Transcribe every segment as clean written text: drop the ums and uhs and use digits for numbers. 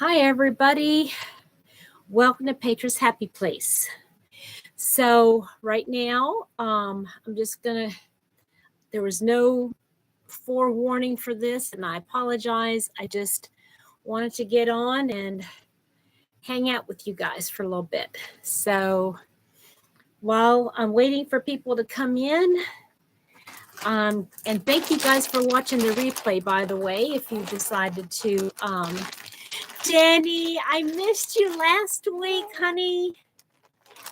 Hi, everybody. Welcome to Petra's Happy Place. So right now, I'm just there was no forewarning for this, and I apologize. I just wanted to get on and hang out with you guys for a little bit. So while I'm waiting for people to come in, and thank you guys for watching the replay, by the way, if you decided to, Jenny, I missed you last week, honey.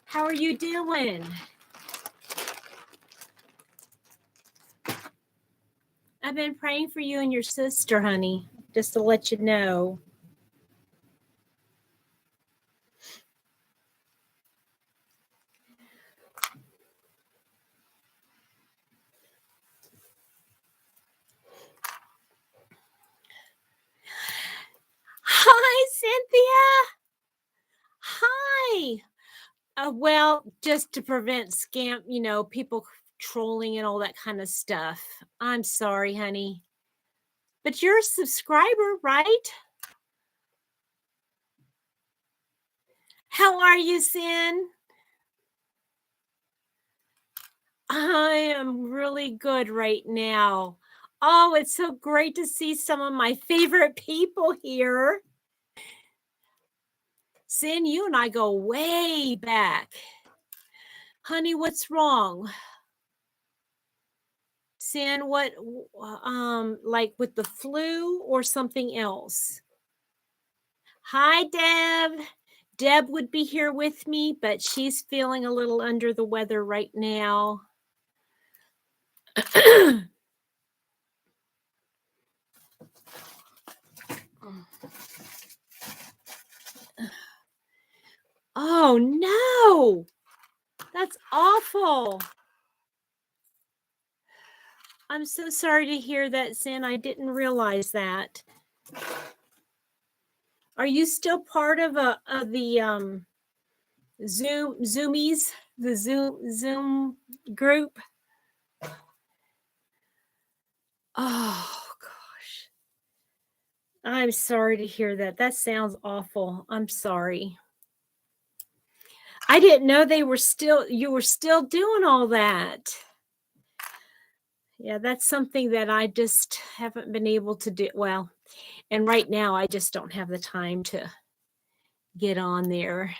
How are you doing? I've been praying for you and your sister, honey, just to let you know. Hi, Cynthia. Hi. Well, just to prevent scam, people trolling and all that kind of stuff. I'm sorry, honey. But you're a subscriber, right? How are you, Sin? I am really good right now. Oh, it's so great to see some of my favorite people here. Sin, you and I go way back. Honey, what's wrong? Sin, what, like with the flu or something else? Hi, Deb. Deb would be here with me, but she's feeling a little under the weather right now. Oh, no. That's awful. I'm so sorry to hear that, Sin. I didn't realize that. Are you still part of the Zoomies, the Zoom group? Oh gosh. I'm sorry to hear that. That sounds awful. I'm sorry. I didn't know you were still doing all that. Yeah, that's something that I just haven't been able to do. Well, and right now I just don't have the time to get on there.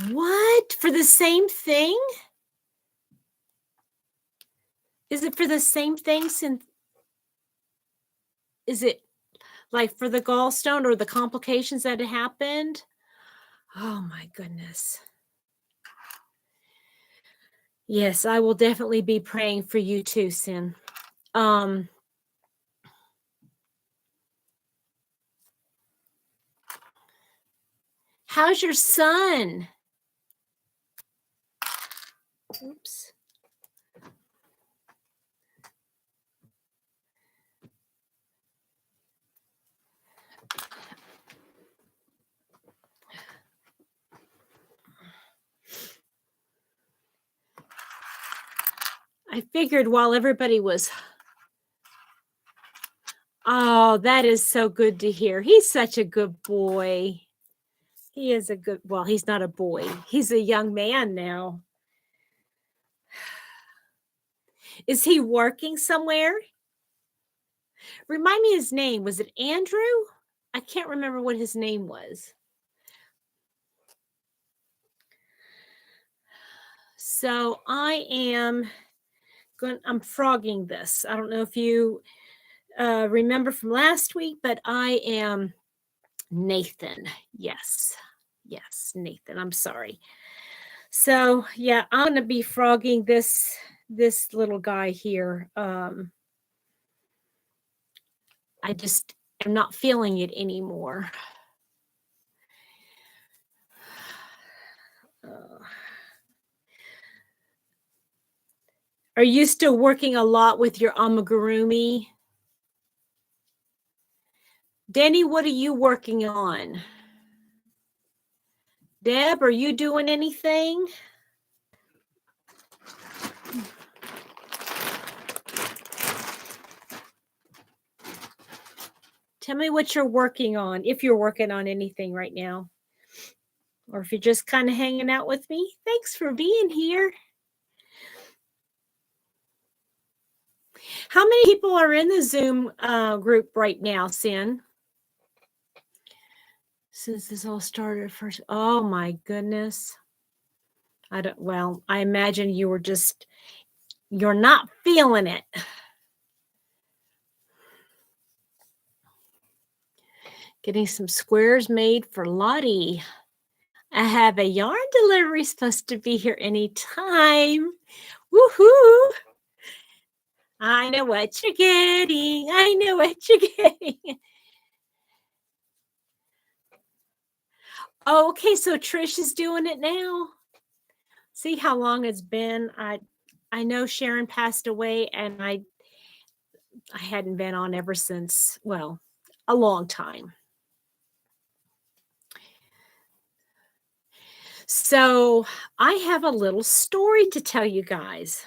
What? For the same thing? Is it for the same thing since is it like for the gallstone or the complications that had happened? Oh my goodness. Yes, I will definitely be praying for you too, Sin. How's your son? Oops. I figured while everybody was... Oh, that is so good to hear. He's such a good boy. He is well, he's not a boy. He's a young man now. Is he working somewhere? Remind me his name. Was it Andrew? I can't remember what his name was. So I'm frogging this. I don't know if you remember from last week, but I am Nathan. Yes, Nathan. I'm sorry. So yeah, I'm going to be frogging this little guy here. I just am not feeling it anymore. Are you still working a lot with your amigurumi? Denny, what are you working on? Deb, are you doing anything? Tell me what you're working on, if you're working on anything right now, or if you're just kind of hanging out with me. Thanks for being here. How many people are in the Zoom group right now, Sin? Since this all started first. Oh my goodness. I imagine you're not feeling it. Getting some squares made for Lottie. I have a yarn delivery supposed to be here anytime. Woohoo! I know what you're getting. I know what you're getting. Okay, so Trish is doing it now. See how long it's been. I know Sharon passed away, and I hadn't been on ever since, well, a long time. So I have a little story to tell you guys.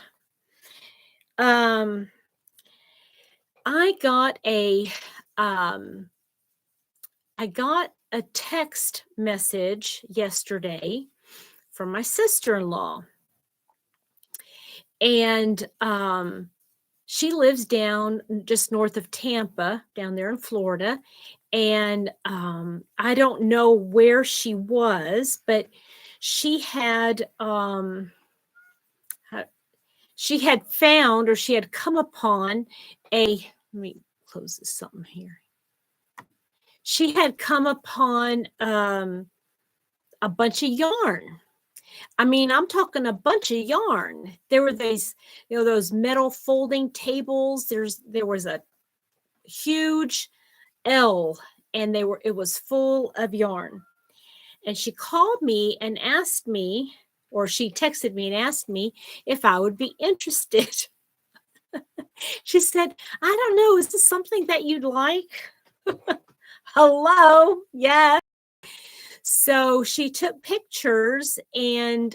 I got a text message yesterday from my sister-in-law, and she lives down just north of Tampa, down there in Florida. And I don't know where she was, but she had found, or she had come upon let me close this something here. She had come upon a bunch of yarn. I mean, I'm talking a bunch of yarn. There were these, those metal folding tables. There was a huge L, and it was full of yarn. And she called me and asked me, or she texted me and asked me if I would be interested. She said, I don't know, is this something that you'd like? Hello? Yes. So she took pictures, and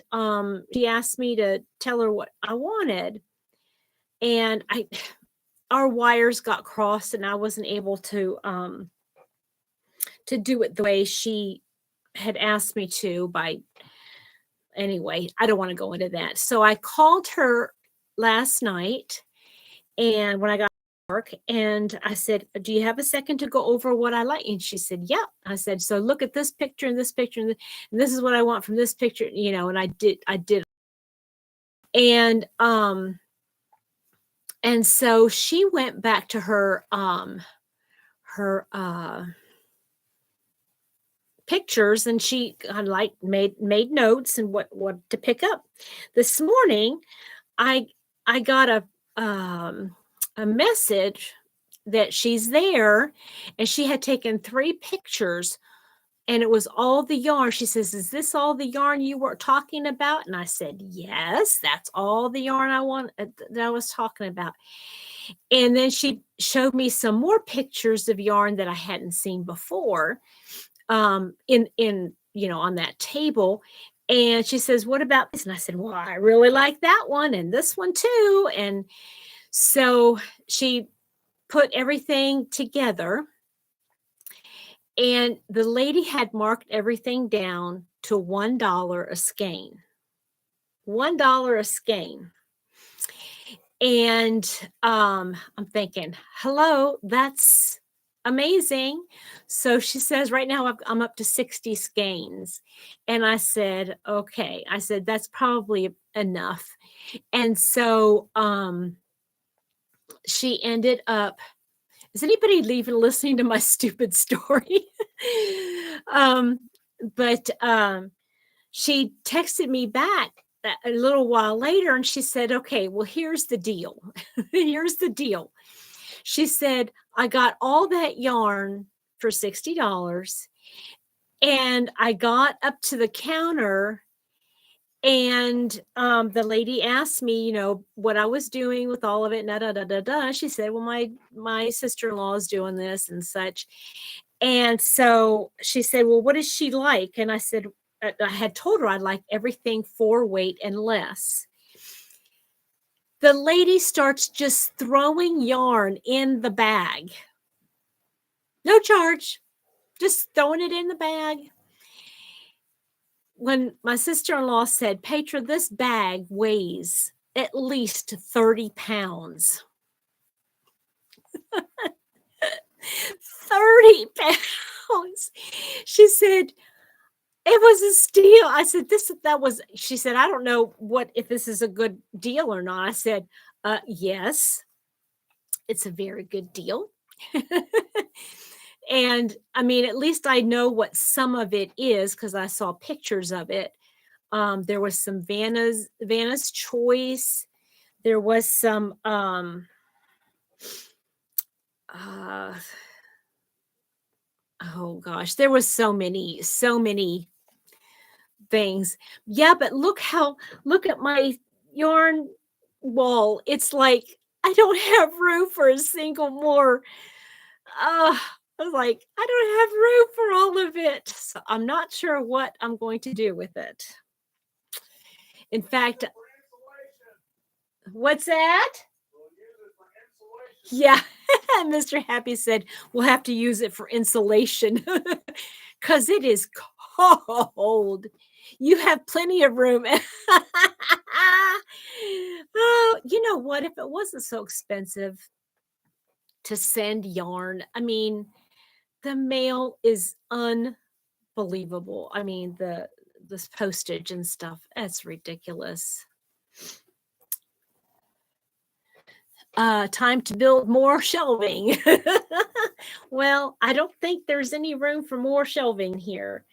she asked me to tell her what I wanted. And our wires got crossed, and I wasn't able to do it the way she had asked me to. Anyway, I don't want to go into that. So I called her last night, and when I got work, and I said, do you have a second to go over what I like? And she said, yeah. I said, so look at this picture and this picture, and this is what I want from this picture, and I did. And so she went back to her pictures, and she made notes and what to pick up. This morning, I got a message that she's there, and she had taken 3 pictures, and it was all the yarn. She says, is this all the yarn you were talking about? And I said, yes, that's all the yarn that I was talking about. And then she showed me some more pictures of yarn that I hadn't seen before, on that table. And she says, what about this? And I said, well, I really like that one, and this one too. And so she put everything together, and the lady had marked everything down to $1 a skein. $1 a skein. And I'm thinking, hello, that's amazing. So she says, right now I'm up to 60 skeins. And I said, okay. I said, that's probably enough. And so she ended up, is anybody even listening to my stupid story? But she texted me back a little while later, and she said, okay, well, here's the deal. Here's the deal. She said, I got all that yarn for $60, and I got up to the counter, and the lady asked me, what I was doing with all of it. She said, well, my sister-in-law is doing this and such. And so she said, well, what is she like? And I said, I had told her I'd like everything 4 weight and less. The lady starts just throwing yarn in the bag. No charge. Just throwing it in the bag. When my sister-in-law said, Petra, this bag weighs at least 30 pounds. 30 pounds. She said, it was a steal. I said, she said, I don't know if this is a good deal or not. I said, yes, it's a very good deal. And I mean, at least I know what some of it is because I saw pictures of it. There was some Vanna's Choice. There was some oh gosh, there was so many things. Yeah, but look at my yarn wall. It's like I don't have room for a single more. I was like, I don't have room for all of it. So I'm not sure what I'm going to do with it. In fact, what's that? Yeah. Mr. Happy said we'll have to use it for insulation because it is cold. You have plenty of room. Oh, you know what? If it wasn't so expensive to send yarn, I mean, the mail is unbelievable. I mean, this postage and stuff, that's ridiculous. Time to build more shelving. Well, I don't think there's any room for more shelving here.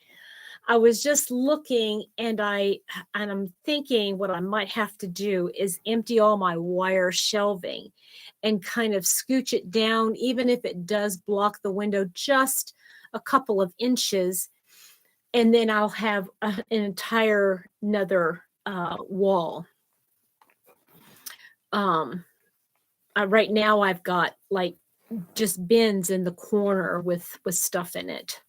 I was just looking and I'm thinking what I might have to do is empty all my wire shelving and kind of scooch it down, even if it does block the window just a couple of inches. And then I'll have an entire another wall. Right now I've got like just bins in the corner with stuff in it.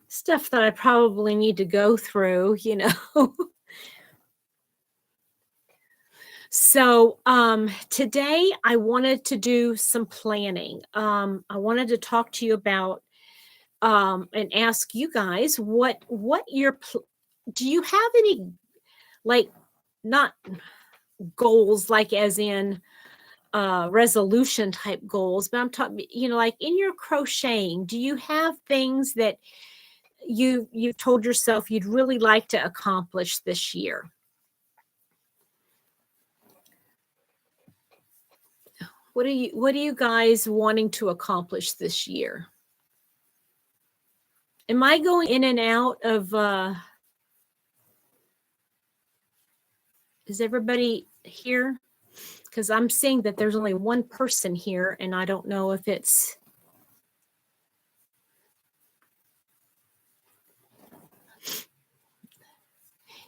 Stuff that I probably need to go through, you know. So today I wanted to do some planning. I wanted to talk to you about and ask you guys what do you have any, like, not goals like as in resolution type goals, but I'm talking, you know, like in your crocheting, do you have things that you've told yourself you'd really like to accomplish this year? What are you guys wanting to accomplish this year? Am I going in and out of is everybody here? Because I'm seeing that there's only one person here and I don't know if it's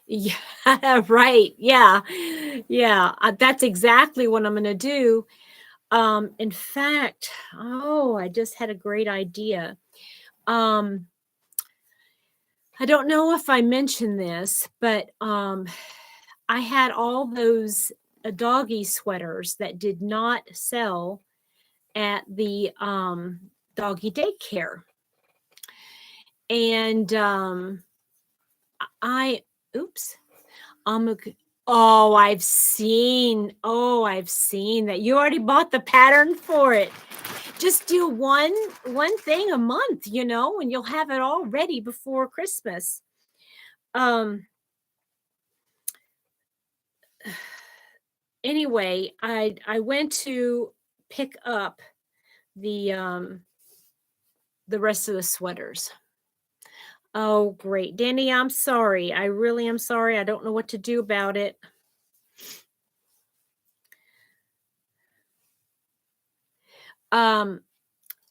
yeah, right. Yeah. That's exactly what I'm going to do. In fact, I just had a great idea. I don't know if I mentioned this, but I had all those doggy sweaters that did not sell at the doggy daycare. And I've seen that you already bought the pattern for it. Just do one thing a month, you know, and you'll have it all ready before Christmas. Anyway, I went to pick up the rest of the sweaters. Oh, great. Danny, I'm sorry. I really am sorry. I don't know what to do about it.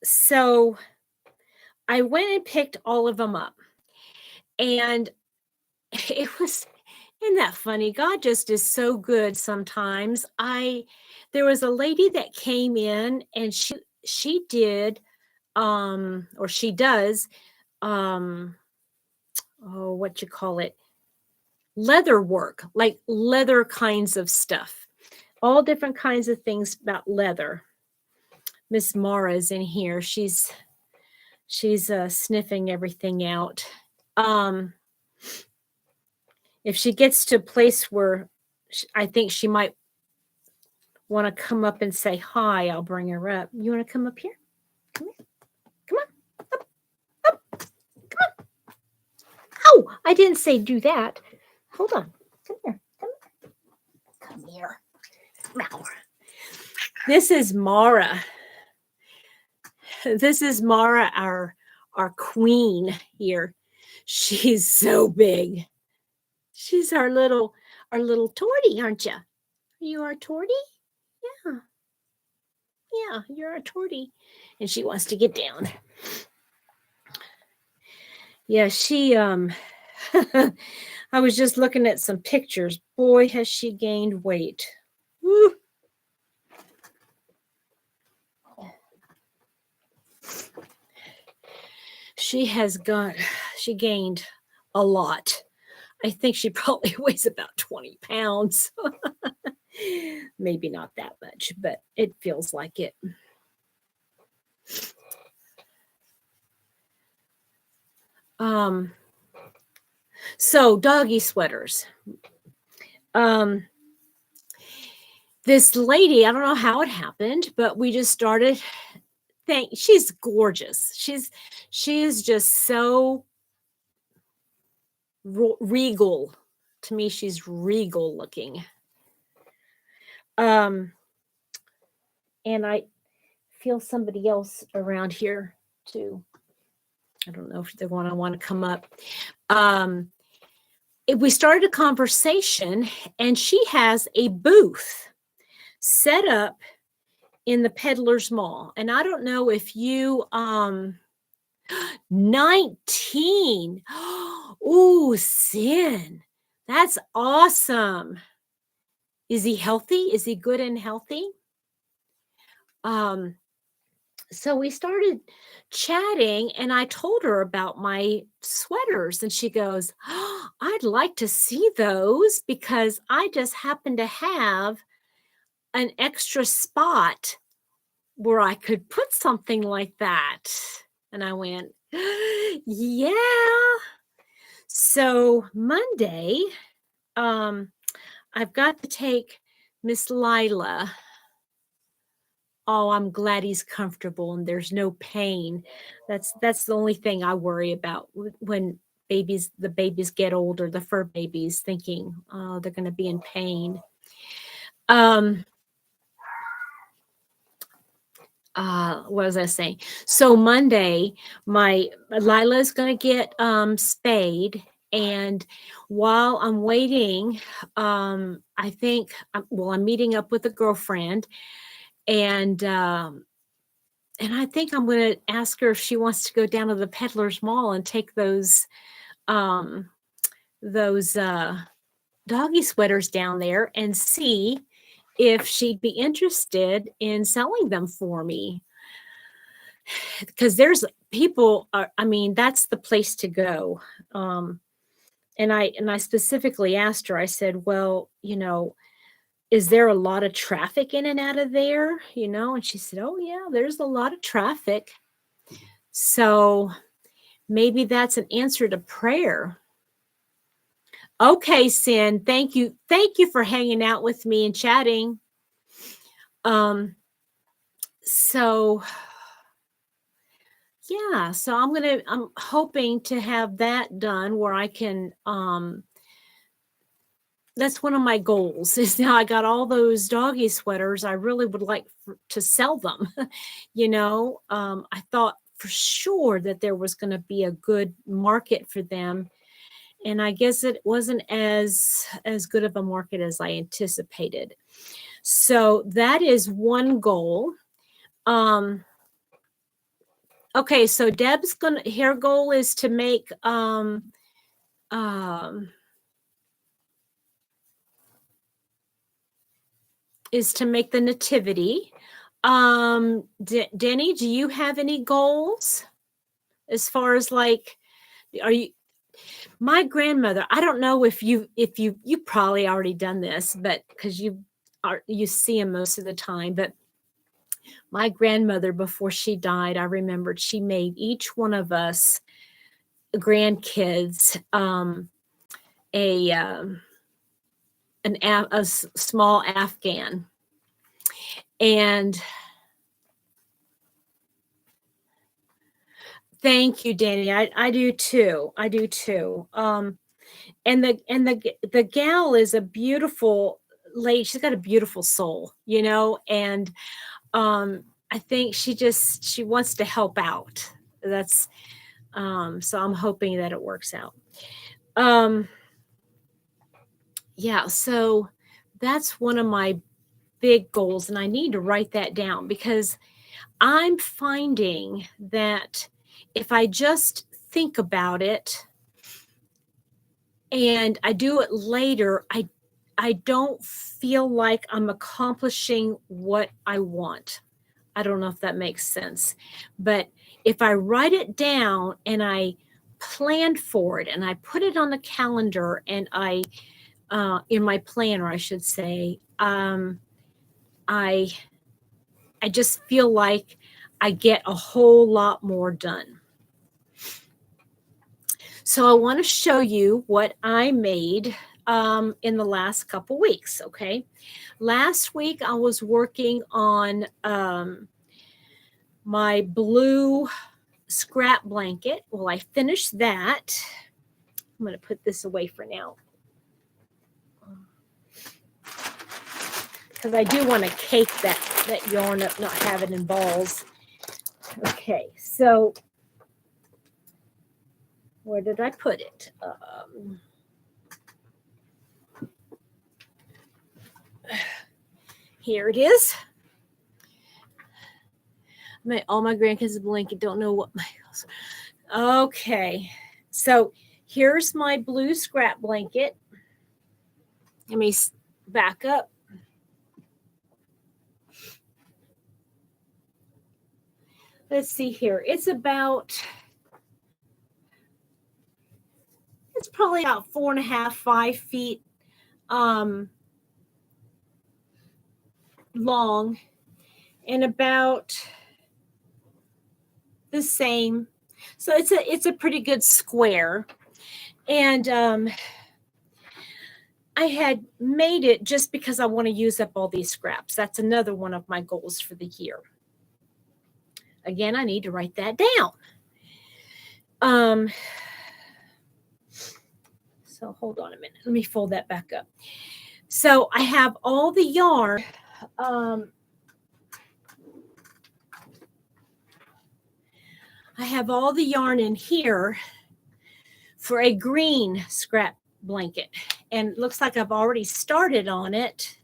So I went and picked all of them up. And it was, isn't that funny? God just is so good sometimes. There was a lady that came in and she did, or she does, what you call it, leather work, like leather kinds of stuff, all different kinds of things about leather. Miss Mara is in here. She's She's sniffing everything out. If she gets to a place where I think she might want to come up and say hi, I'll bring her up. You want to come up here? Come here. Come on. Up. Up. Come on. Oh, I didn't say do that. Hold on. Come here. Come here. Come here. Now. This is Mara. This is Mara, our queen here. She's so big. She's our little tortie, aren't you? Are you our tortie? Yeah. Yeah, you're a tortie. And she wants to get down. Yeah, she I was just looking at some pictures. Boy, has she gained weight. Woo. She gained a lot. I think she probably weighs about 20 pounds. Maybe not that much, but it feels like it. So doggy sweaters. This lady, I don't know how it happened, but we just started she's gorgeous. She is just so regal. To me, she's regal looking. And I feel somebody else around here too. I don't know if they want to come up. We started a conversation, and she has a booth set up in the Peddler's Mall. And I don't know if you 19. Ooh, Sin. That's awesome. Is he healthy? Is he good and healthy? So we started chatting, and I told her about my sweaters, and she goes, oh, I'd like to see those because I just happen to have an extra spot where I could put something like that. And I went, yeah. So Monday, I've got to take Miss Lila. Oh, I'm glad he's comfortable and there's no pain. That's the only thing I worry about when the babies get older, the fur babies, thinking, oh, they're going to be in pain. What was I saying? So Monday, my Lila is going to get spayed, and while I'm waiting, I think I'm meeting up with a girlfriend, and I think I'm going to ask her if she wants to go down to the Peddler's Mall and take those doggy sweaters down there and see if she'd be interested in selling them for me. Because there's people, that's the place to go. And I specifically asked her, I said, well, is there a lot of traffic in and out of there? And she said, oh yeah, there's a lot of traffic. So maybe that's an answer to prayer. Okay, Sin, thank you. Thank you for hanging out with me and chatting. So yeah, so I'm hoping to have that done where I can, that's one of my goals is now I got all those doggy sweaters. I really would like to sell them. I thought for sure that there was going to be a good market for them. And I guess it wasn't as good of a market as I anticipated. So that is one goal. Okay, so Deb's her goal is to make the nativity. Denny, do you have any goals as far as my grandmother? I don't know if you probably already done this, but because you see him most of the time, but My grandmother, before she died, I remembered she made each one of us grandkids a small Afghan. And thank you, Danny. I do too. I do too. And the gal is a beautiful lady. She's got a beautiful soul, you know, and I think she wants to help out. That's so I'm hoping that it works out. Yeah, so that's one of my big goals, and I need to write that down because I'm finding that if I just think about it and I do it later, I don't feel like I'm accomplishing what I want. I don't know if that makes sense. But if I write it down and I plan for it and I put it on the calendar and I in my planner, I should say, I just feel like I get a whole lot more done. So I want to show you what I made in the last couple weeks. Okay. Last week I was working on my blue scrap blanket. Well, I finished that. I'm going to put this away for now, because I do want to cake that yarn up, not have it in balls. Okay, so where did I put it? Here it is. All my grandkids blanket don't know what my. Okay, so here's my blue scrap blanket. Let me back up. Let's see here. It's probably about 4.5, 5 feet long, and about the same. So it's a pretty good square. And I had made it just because I want to use up all these scraps. That's another one of my goals for the year. Again, I need to write that down. So hold on a minute. Let me fold that back up. So I have all the yarn. I have all the yarn in here for a green scrap blanket. And it looks like I've already started on it.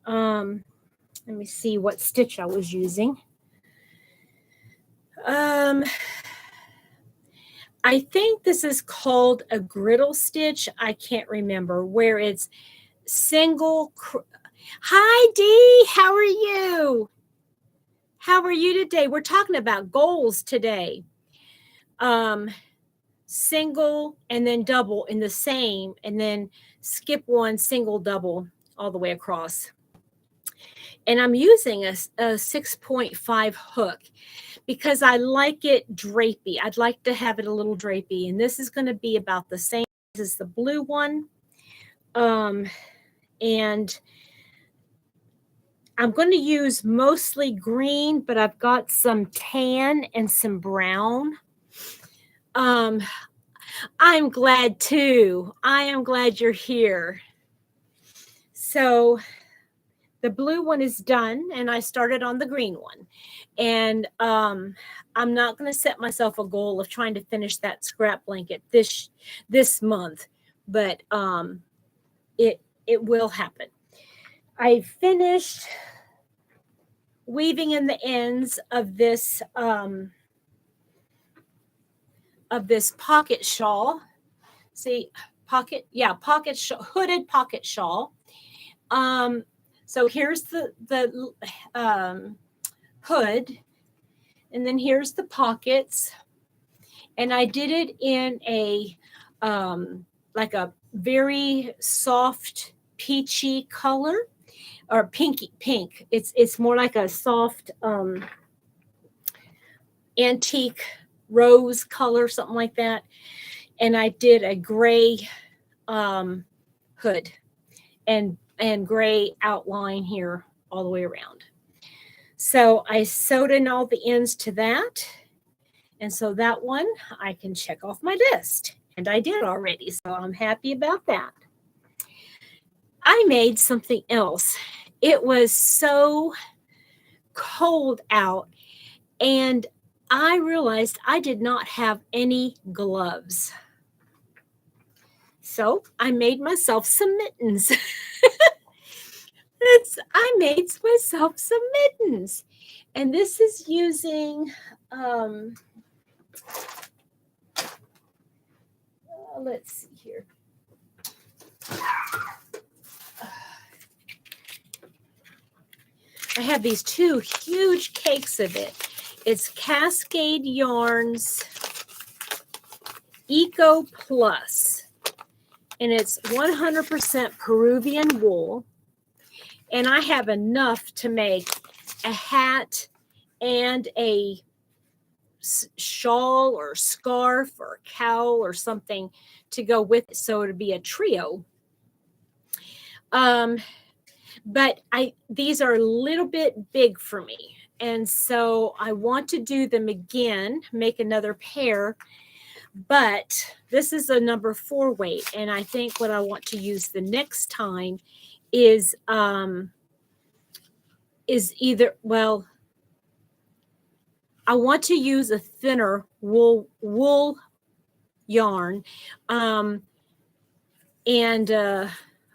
Let me see what stitch I was using. I think this is called a griddle stitch. I can't remember, where it's single. Hi, Dee. How are you? How are you today? We're talking about goals today. Single and then double in the same, and then skip one, single, double all the way across. And I'm using a 6.5 hook because I like it drapey. I'd like to have it a little drapey. And this is going to be about the same as the blue one. And I'm going to use mostly green, but I've got some tan and some brown. I'm glad too. I am glad you're here. So the blue one is done, and I started on the green one. And I'm not going to set myself a goal of trying to finish that scrap blanket this month, but it will happen. I finished weaving in the ends of this pocket shawl. See, pocket shawl, hooded pocket shawl. So here's the hood, and then here's the pockets. And I did it in a like a very soft peachy color. or pink. It's more like a soft antique rose color, something like that. And I did a gray hood and gray outline here all the way around. So I sewed in all the ends to that. And so that one I can check off my list. And I did already, so I'm happy about that. I made something else. It was so cold out, and I realized I did not have any gloves. So I made myself some mittens. I made myself some mittens. And this is using, let's see here. I have these two huge cakes of it. It's Cascade Yarns Eco Plus, and it's 100% Peruvian wool. And I have enough to make a hat and a shawl or scarf or cowl or something to go with it. So it'd be a trio. But these are a little bit big for me. And so I want to do them again, make another pair. But this is a number 4 weight. And I think what I want to use the next time is either, well, I want to use a thinner wool yarn,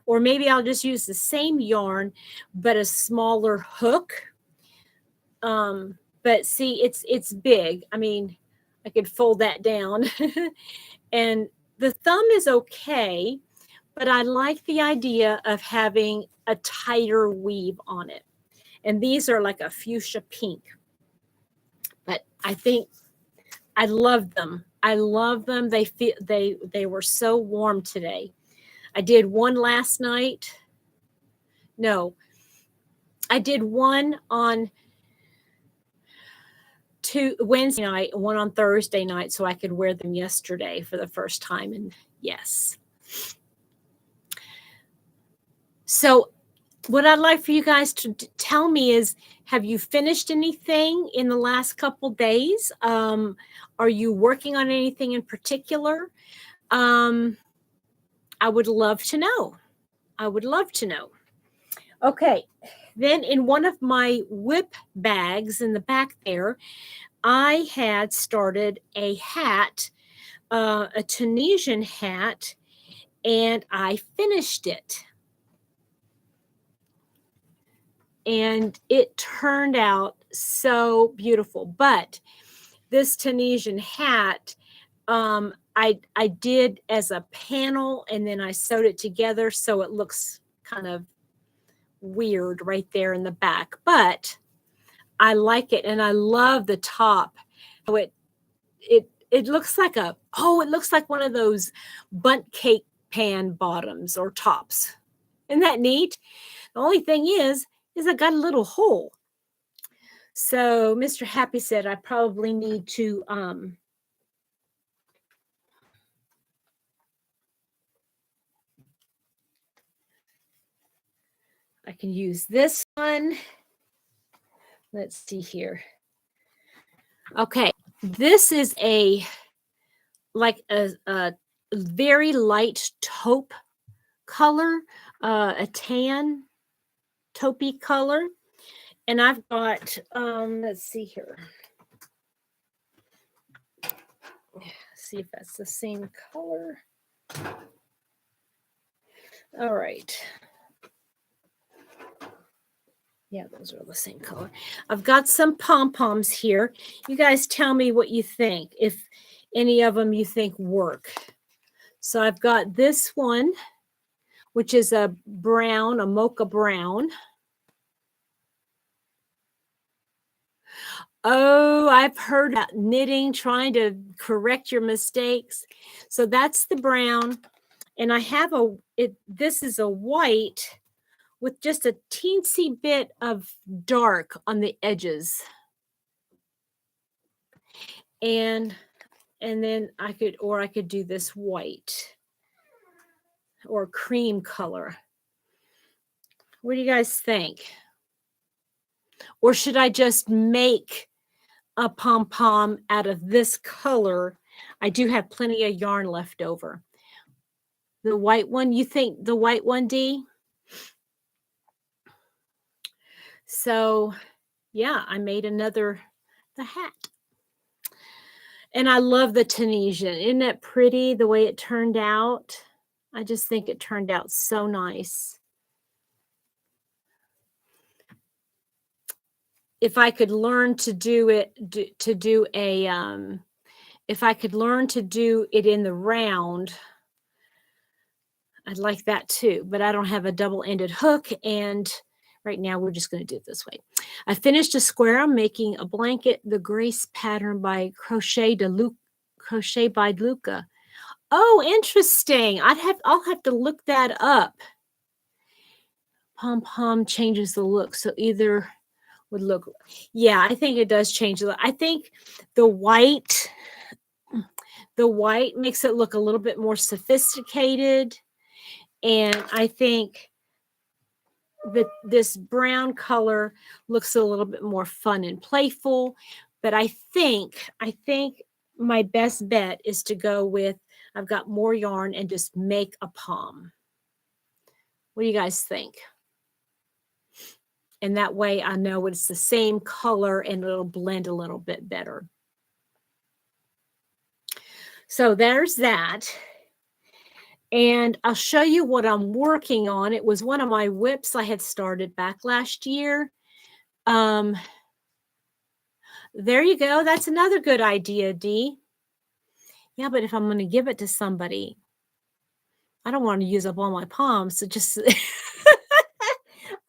or maybe I'll just use the same yarn, but a smaller hook. But see, it's big. I mean, I could fold that down, and the thumb is okay, but I like the idea of having a tighter weave on it. And these are like a fuchsia pink. But I think I love them. I love them. They were so warm today. I did one last night. No, I did one on Wednesday night, one on Thursday night, so I could wear them yesterday for the first time. And yes. So what I'd like for you guys to tell me is, have you finished anything in the last couple days? Are you working on anything in particular? I would love to know. I would love to know. Okay. Then in one of my whip bags in the back there, I had started a hat, a Tunisian hat, and I finished it. And it turned out so beautiful. But this Tunisian hat, I did as a panel, and then I sewed it together so it looks kind of weird right there in the back. But I like it, and I love the top. It looks like it looks like one of those bundt cake pan bottoms or tops. Isn't that neat? The only thing is I got a little hole. So Mr. Happy said I probably need to I can use this one. Let's see here. Okay, this is like a very light taupe color, a tan taupey color. And I've got, let's see here. See if that's the same color. All right. Yeah, those are the same color. I've got some pom-poms here. You guys tell me what you think, if any of them you think work. So I've got this one, which is a brown, a mocha brown. Oh, I've heard about knitting, trying to correct your mistakes. So that's the brown. And I have this is a white with just a teensy bit of dark on the edges. And then I could do this white or cream color. What do you guys think? Or should I just make a pom-pom out of this color? I do have plenty of yarn left over. The white one, you think the white one, Dee? So, yeah, I made the hat. And I love the Tunisian. Isn't that pretty the way it turned out? I just think it turned out so nice. If I could learn to do it, if I could learn to do it in the round, I'd like that too, but I don't have a double-ended hook, and right now we're just going to do it this way. I finished a square. I'm making a blanket, the Grace pattern by Crochet by Luca. Oh, interesting. I'll have to look that up. Pom pom changes the look, so either would look. Yeah, I think it does change the look. I think the white makes it look a little bit more sophisticated, and I think that this brown color looks a little bit more fun and playful. But I think my best bet is to go with, I've got more yarn, and just make a pom. What do you guys think? And that way I know it's the same color and it'll blend a little bit better. So there's that. And I'll show you what I'm working on. It was one of my whips I had started back last year. There you go. That's another good idea, Dee. Yeah, but if I'm going to give it to somebody, I don't want to use up all my palms. So just,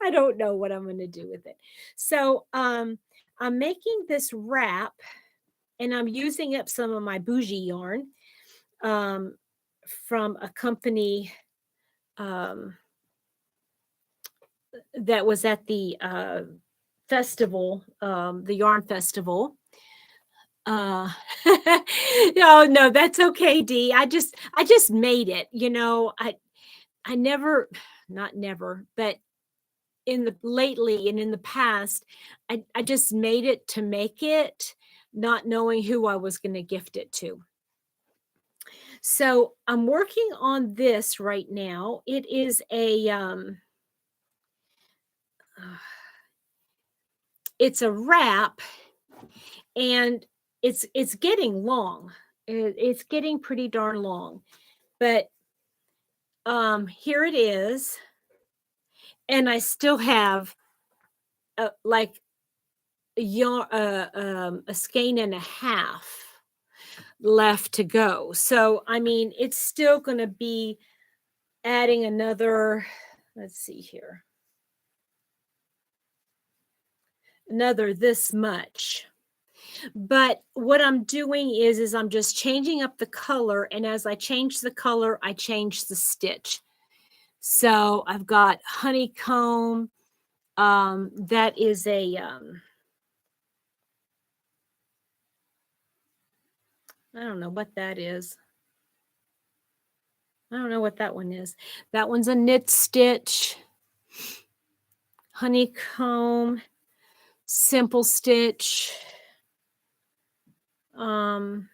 I don't know what I'm going to do with it. So I'm making this wrap, and I'm using up some of my bougie yarn from a company that was at the festival, the yarn festival. No, that's okay, Dee. I just made it. You know, I never, not never, but lately and in the past, I just made it to make it, not knowing who I was going to gift it to. So I'm working on this right now. It is it's a wrap, and it's getting long. It's getting pretty darn long, but here it is, and I still have like a skein and a half left to go. So I mean, it's still going to be adding another. Let's see here. Another this much. But what I'm doing is I'm just changing up the color, and as I change the color, I change the stitch. So I've got honeycomb. That is a I don't know what that is. I don't know what that one is. That one's a knit stitch. Honeycomb, simple stitch. Well,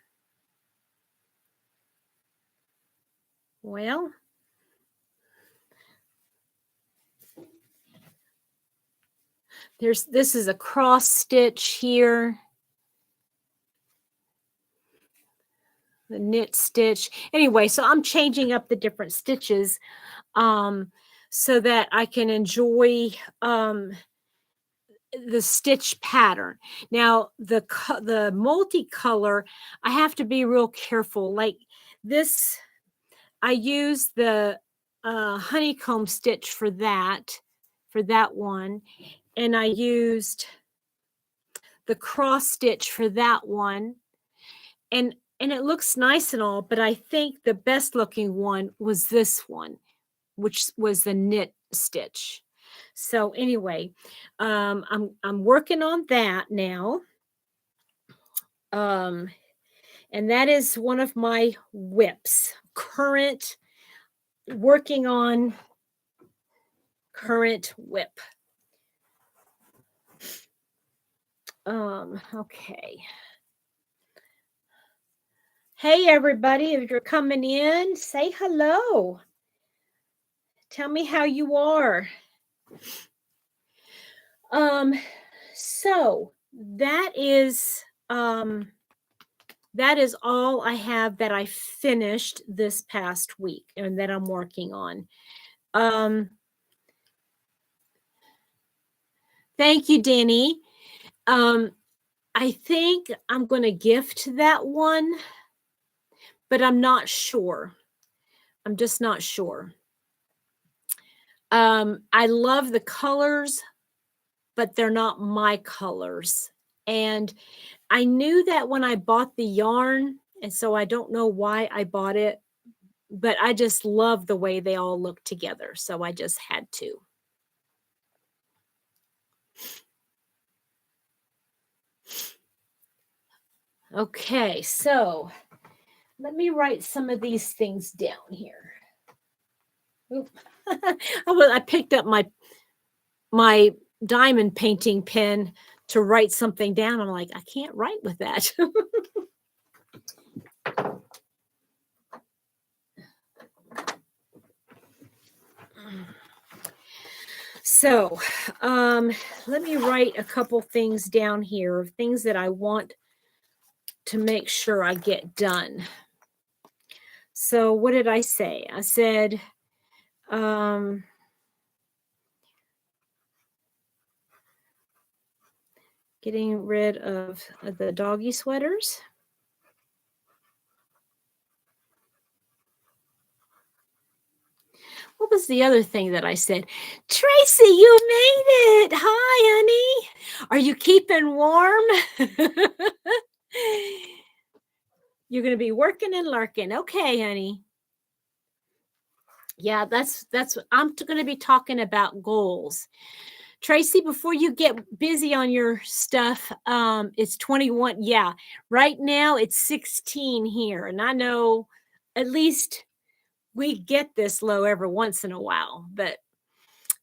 this is a cross stitch here. The knit stitch. Anyway, so I'm changing up the different stitches so that I can enjoy the stitch pattern. Now, the multicolor, I have to be real careful. Like this, I use the honeycomb stitch for that one, and I used the cross stitch for that one, and it looks nice and all, but I think the best looking one was this one, which was the knit stitch. So anyway, I'm working on that now. Um, and that is one of my whips. Working on current whip. Okay. Hey everybody, if you're coming in, say hello. Tell me how you are. So that is all I have that I finished this past week and that I'm working on. Thank you, Danny. I think I'm going to gift that one, but I'm not sure. I'm just not sure. I love the colors, but they're not my colors. And I knew that when I bought the yarn, and so I don't know why I bought it, but I just love the way they all look together. So I just had to. Okay, so let me write some of these things down here. Oop. I picked up my diamond painting pen to write something down. I'm like, I can't write with that. So, let me write a couple things down here of things that I want to make sure I get done. So, what did I say? I said, getting rid of the doggy sweaters. What was the other thing that I said? Tracy, you made it. Hi, honey. Are you keeping warm? You're going to be working and lurking. Okay, honey. Yeah, that's I'm going to be talking about goals. Tracy, before you get busy on your stuff, it's 21. Yeah, right now it's 16 here. And I know at least we get this low every once in a while, but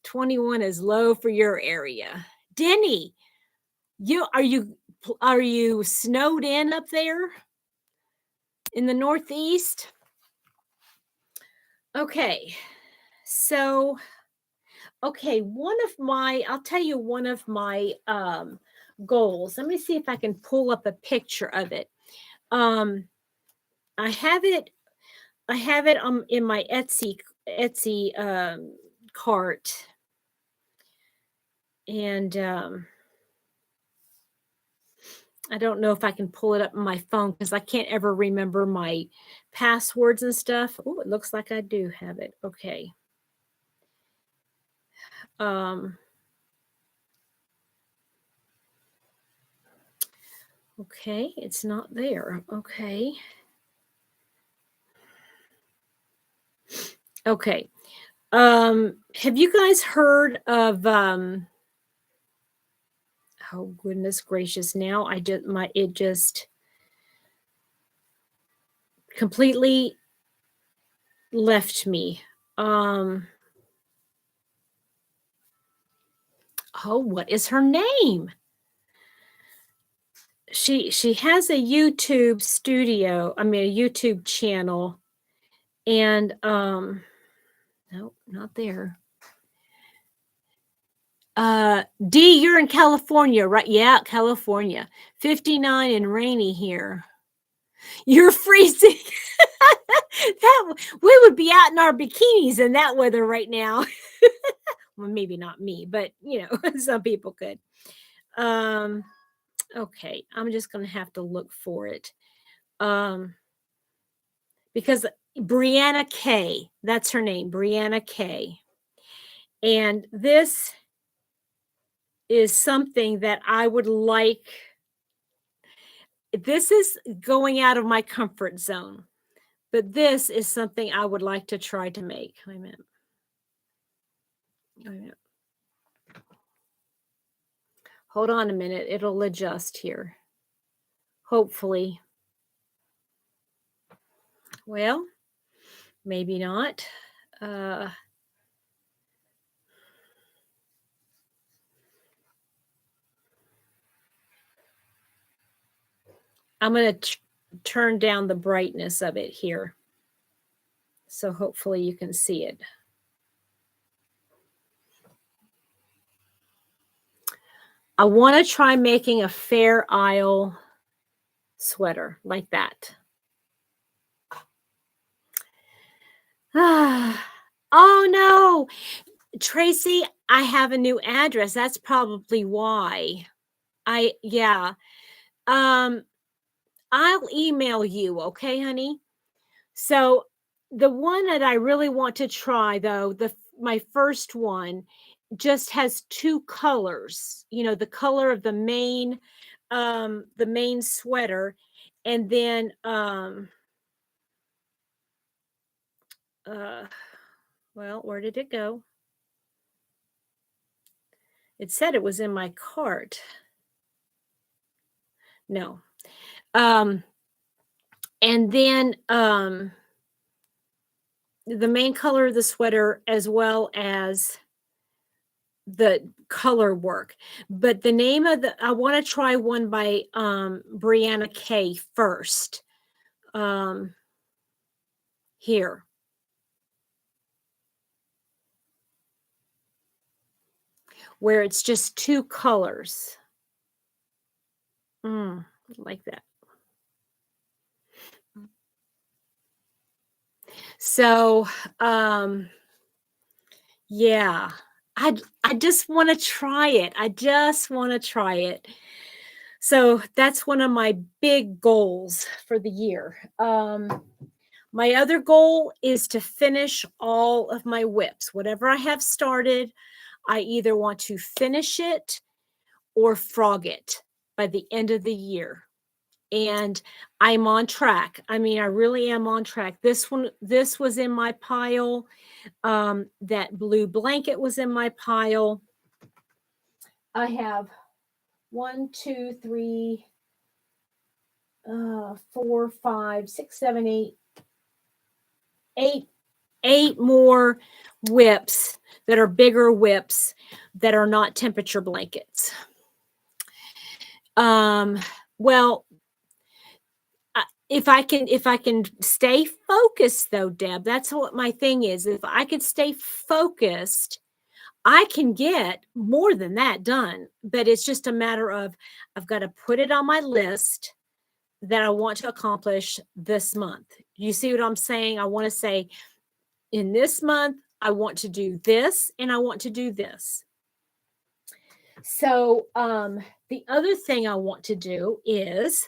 21 is low for your area. Denny, are you snowed in up there in the Northeast? Okay. So, okay, I'll tell you one of my goals. Let me see if I can pull up a picture of it. I have it in my Etsy cart. And I don't know if I can pull it up on my phone because I can't ever remember my passwords and stuff. Oh, it looks like I do have it. Okay. Okay, it's not there. Okay. Okay. Have you guys heard of oh goodness gracious, now it just completely left me. Oh, what is her name? She has a YouTube studio, a YouTube channel, and nope, not there. D, you're in California, right? Yeah, California. 59 and rainy here. You're freezing. We would be out in our bikinis in that weather right now. Well, maybe not me, but some people could. Okay, I'm just gonna have to look for it. Because Brianna K, that's her name, Brianna K. And this is something that I would like. This is going out of my comfort zone, but this is something I would like to try to make. Wait a minute. Hold on a minute. It'll adjust here. Hopefully. Well, maybe not. Uh, I'm going to turn down the brightness of it here. So hopefully you can see it. I want to try making a Fair Isle sweater like that. Oh no, Tracy, I have a new address. That's probably why. Yeah. Um, I'll email you, okay, honey? So the one that I really want to try though, my first one just has two colors. You know, the color of the main sweater, and then uh well, where did it go? It said it was in my cart. No. Um and then the main color of the sweater as well as the color work. But the name of I want to try one by Brianna Kay first. Um Here, where it's just two colors. Like that. So, yeah, I just want to try it. I just want to try it. So that's one of my big goals for the year. My other goal is to finish all of my whips. Whatever I have started, I either want to finish it or frog it by the end of the year. And I'm on track. I mean, I really am on track. This was in my pile. That blue blanket was in my pile. I have 1, 2, 3, 4, 5, 6, 7, 8 more whips that are bigger whips that are not temperature blankets. Well, if I can stay focused though, Deb, that's what my thing is. If I could stay focused, I can get more than that done. But it's just a matter of I've got to put it on my list that I want to accomplish this month. You see what I'm saying? I want to say in this month, I want to do this and I want to do this. So the other thing I want to do is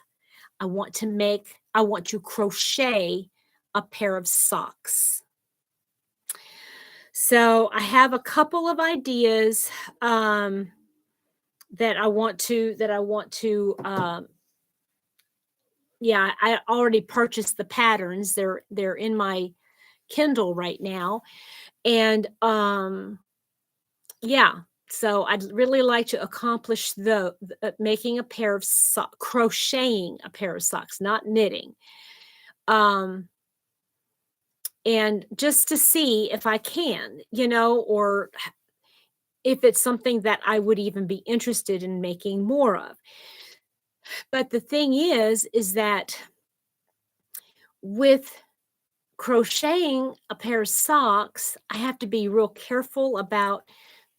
I want to crochet a pair of socks. So I have a couple of ideas that I want to yeah, I already purchased the patterns. They're in my Kindle right now. And yeah, so I'd really like to accomplish making a pair of crocheting a pair of socks, not knitting. And just to see if I can, or if it's something that I would even be interested in making more of. But the thing is that with crocheting a pair of socks, I have to be real careful about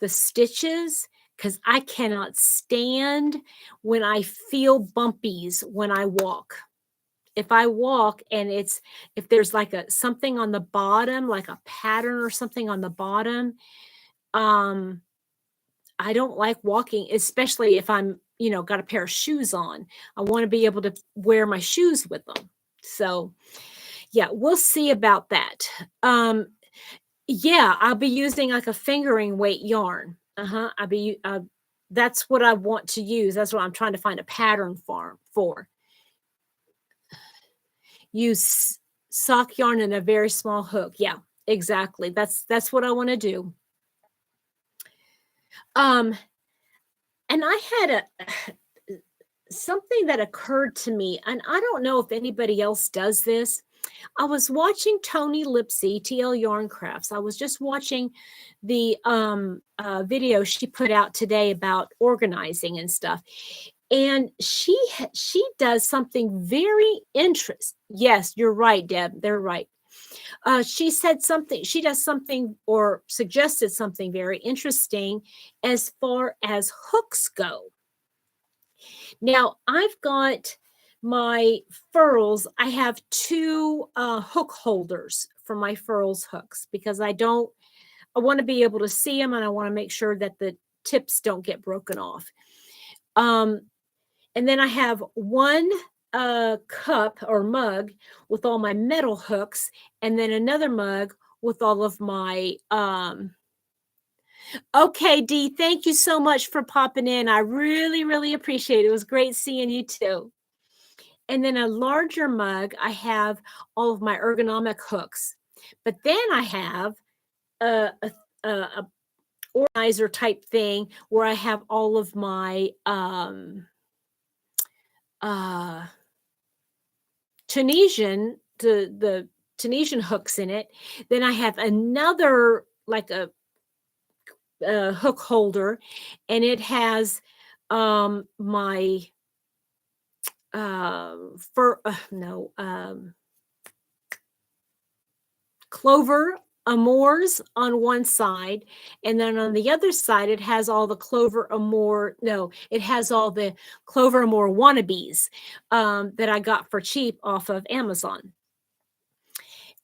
the stitches because I cannot stand when I feel bumpies when I walk. If I walk and if there's like something on the bottom, like a pattern or something on the bottom, I don't like walking, especially if I'm, got a pair of shoes on. I want to be able to wear my shoes with them. So yeah, we'll see about that. Yeah, I'll be using like a fingering weight yarn. That's what I want to use. That's what I'm trying to find a pattern for. Use sock yarn and a very small hook. Yeah, exactly. That's what I want to do. Um, And I had something that occurred to me, and I don't know if anybody else does this. I was watching Tony Lipsy, TL Yarn Crafts. I was just watching the video she put out today about organizing and stuff. And she does something very interesting. Yes, you're right, Deb. They're right. She said something, she does something or suggested something very interesting as far as hooks go. Now, I've got my furls. I have two hook holders for my furls hooks because I want to be able to see them and I want to make sure that the tips don't get broken off. And then I have one cup or mug with all my metal hooks, and then another mug with all of my okay, Dee, thank you so much for popping in. I really, really appreciate it. It was great seeing you too. And then a larger mug, I have all of my ergonomic hooks. But then I have a organizer type thing where I have all of my Tunisian, the Tunisian hooks in it. Then I have another like a hook holder, and it has my clover amours on one side, and then on the other side it has all the clover amour. No, it has all the clover amour wannabes that I got for cheap off of Amazon.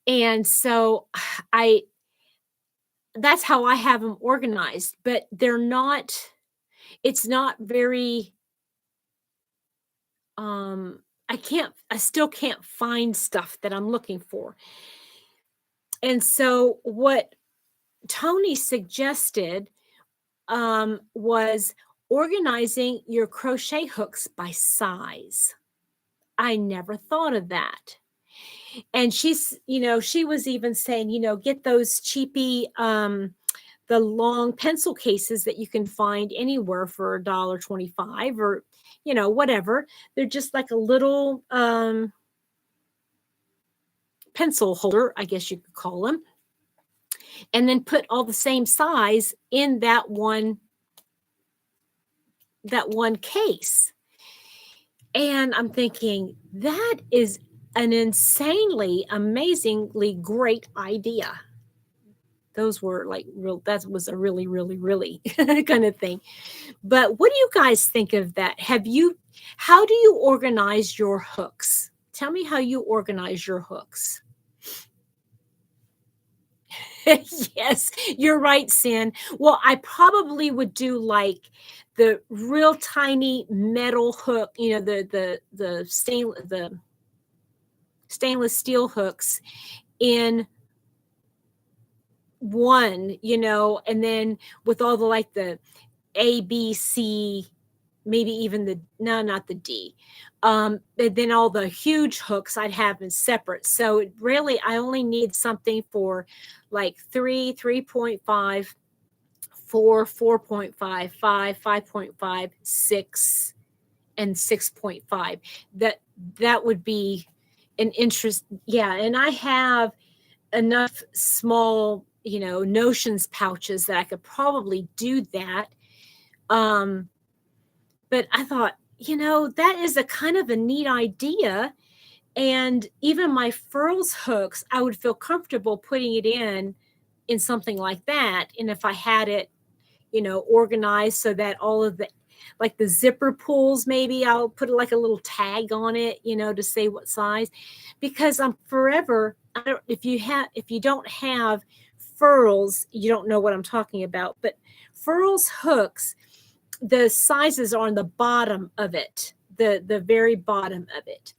And so that's how I have them organized, but it's not very I still can't find stuff that I'm looking for. And so what Tony suggested was organizing your crochet hooks by size. I never thought of that. And she was even saying, get those cheapy, the long pencil cases that you can find anywhere for $1.25 or, whatever. They're just like a little pencil holder, I guess you could call them. And then put all the same size in that one case. And I'm thinking, that is an insanely, amazingly great idea. Those were like that was a really, really, really kind of thing. But what do you guys think of that? How do you organize your hooks? Tell me how you organize your hooks. Yes, you're right, Sin. Well, I probably would do like the real tiny metal hook, the stainless steel hooks in one, and then with all the A, B, C, maybe even not the D. And then all the huge hooks I'd have them separate. So really, I only need something for like 3, 3.5, 4, 4.5, 5, 5.5, 6, and 6.5. That would be an interest. Yeah, and I have enough small, notions pouches that I could probably do that. But I thought, that is a kind of a neat idea. And even my furls hooks, I would feel comfortable putting it in something like that. And if I had it, organized so that all of the zipper pulls, maybe I'll put like a little tag on it, to say what size, because I'm forever. If you don't have furls, you don't know what I'm talking about. But furls hooks, the sizes are on the bottom of it, the very bottom of it.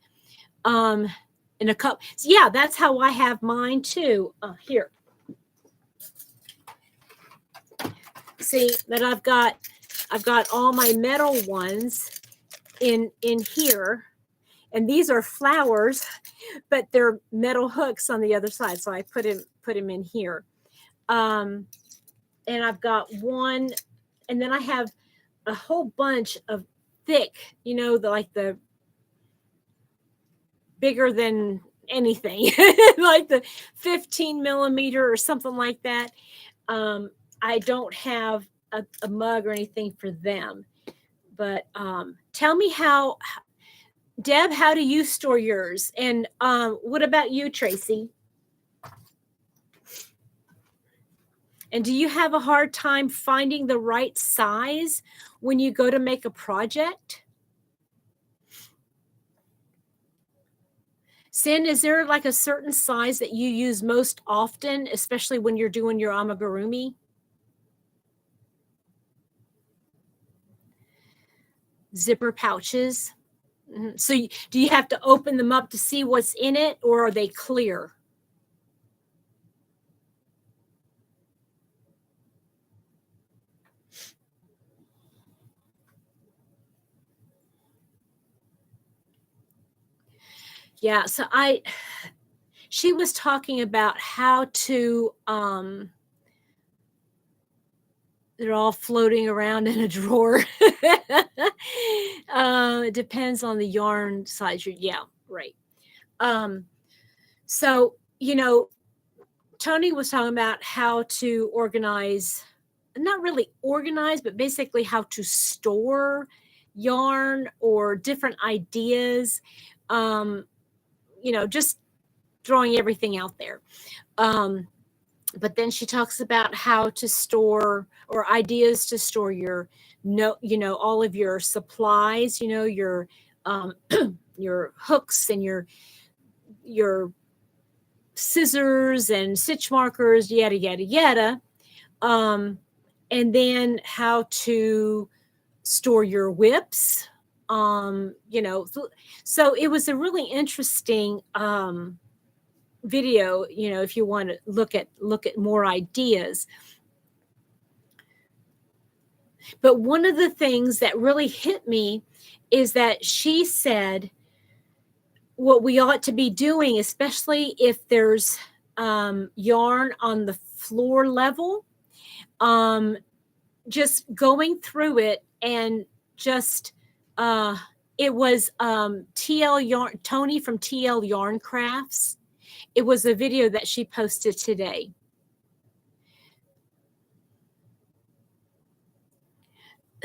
In a cup. So yeah, that's how I have mine too. Here. See that I've got all my metal ones in here, and these are flowers, but they're metal hooks on the other side. So I put them in here. And I've got one, and then I have a whole bunch of thick, the bigger than anything, like the 15 millimeter or something like that. I don't have a mug or anything for them. But tell me Deb, how do you store yours? And what about you, Tracy? And do you have a hard time finding the right size when you go to make a project? Sin, is there like a certain size that you use most often, especially when you're doing your amigurumi? Zipper pouches. So do you have to open them up to see what's in it, or are they clear? Yeah, so she was talking about how to they're all floating around in a drawer. It depends on the yarn size. Yeah, right. So, Tony was talking about how to organize, not really organize, but basically how to store yarn or different ideas. Just throwing everything out there. But then she talks about how to store, or ideas to store your all of your supplies, your your hooks and your scissors and stitch markers, yada yada yada. And then how to store your whips. So it was a really interesting video, if you want to look at more ideas. But one of the things that really hit me is that she said what we ought to be doing, especially if there's yarn on the floor level, just going through it and just it was TL Yarn, Tony from TL Yarn Crafts. It was a video that she posted today.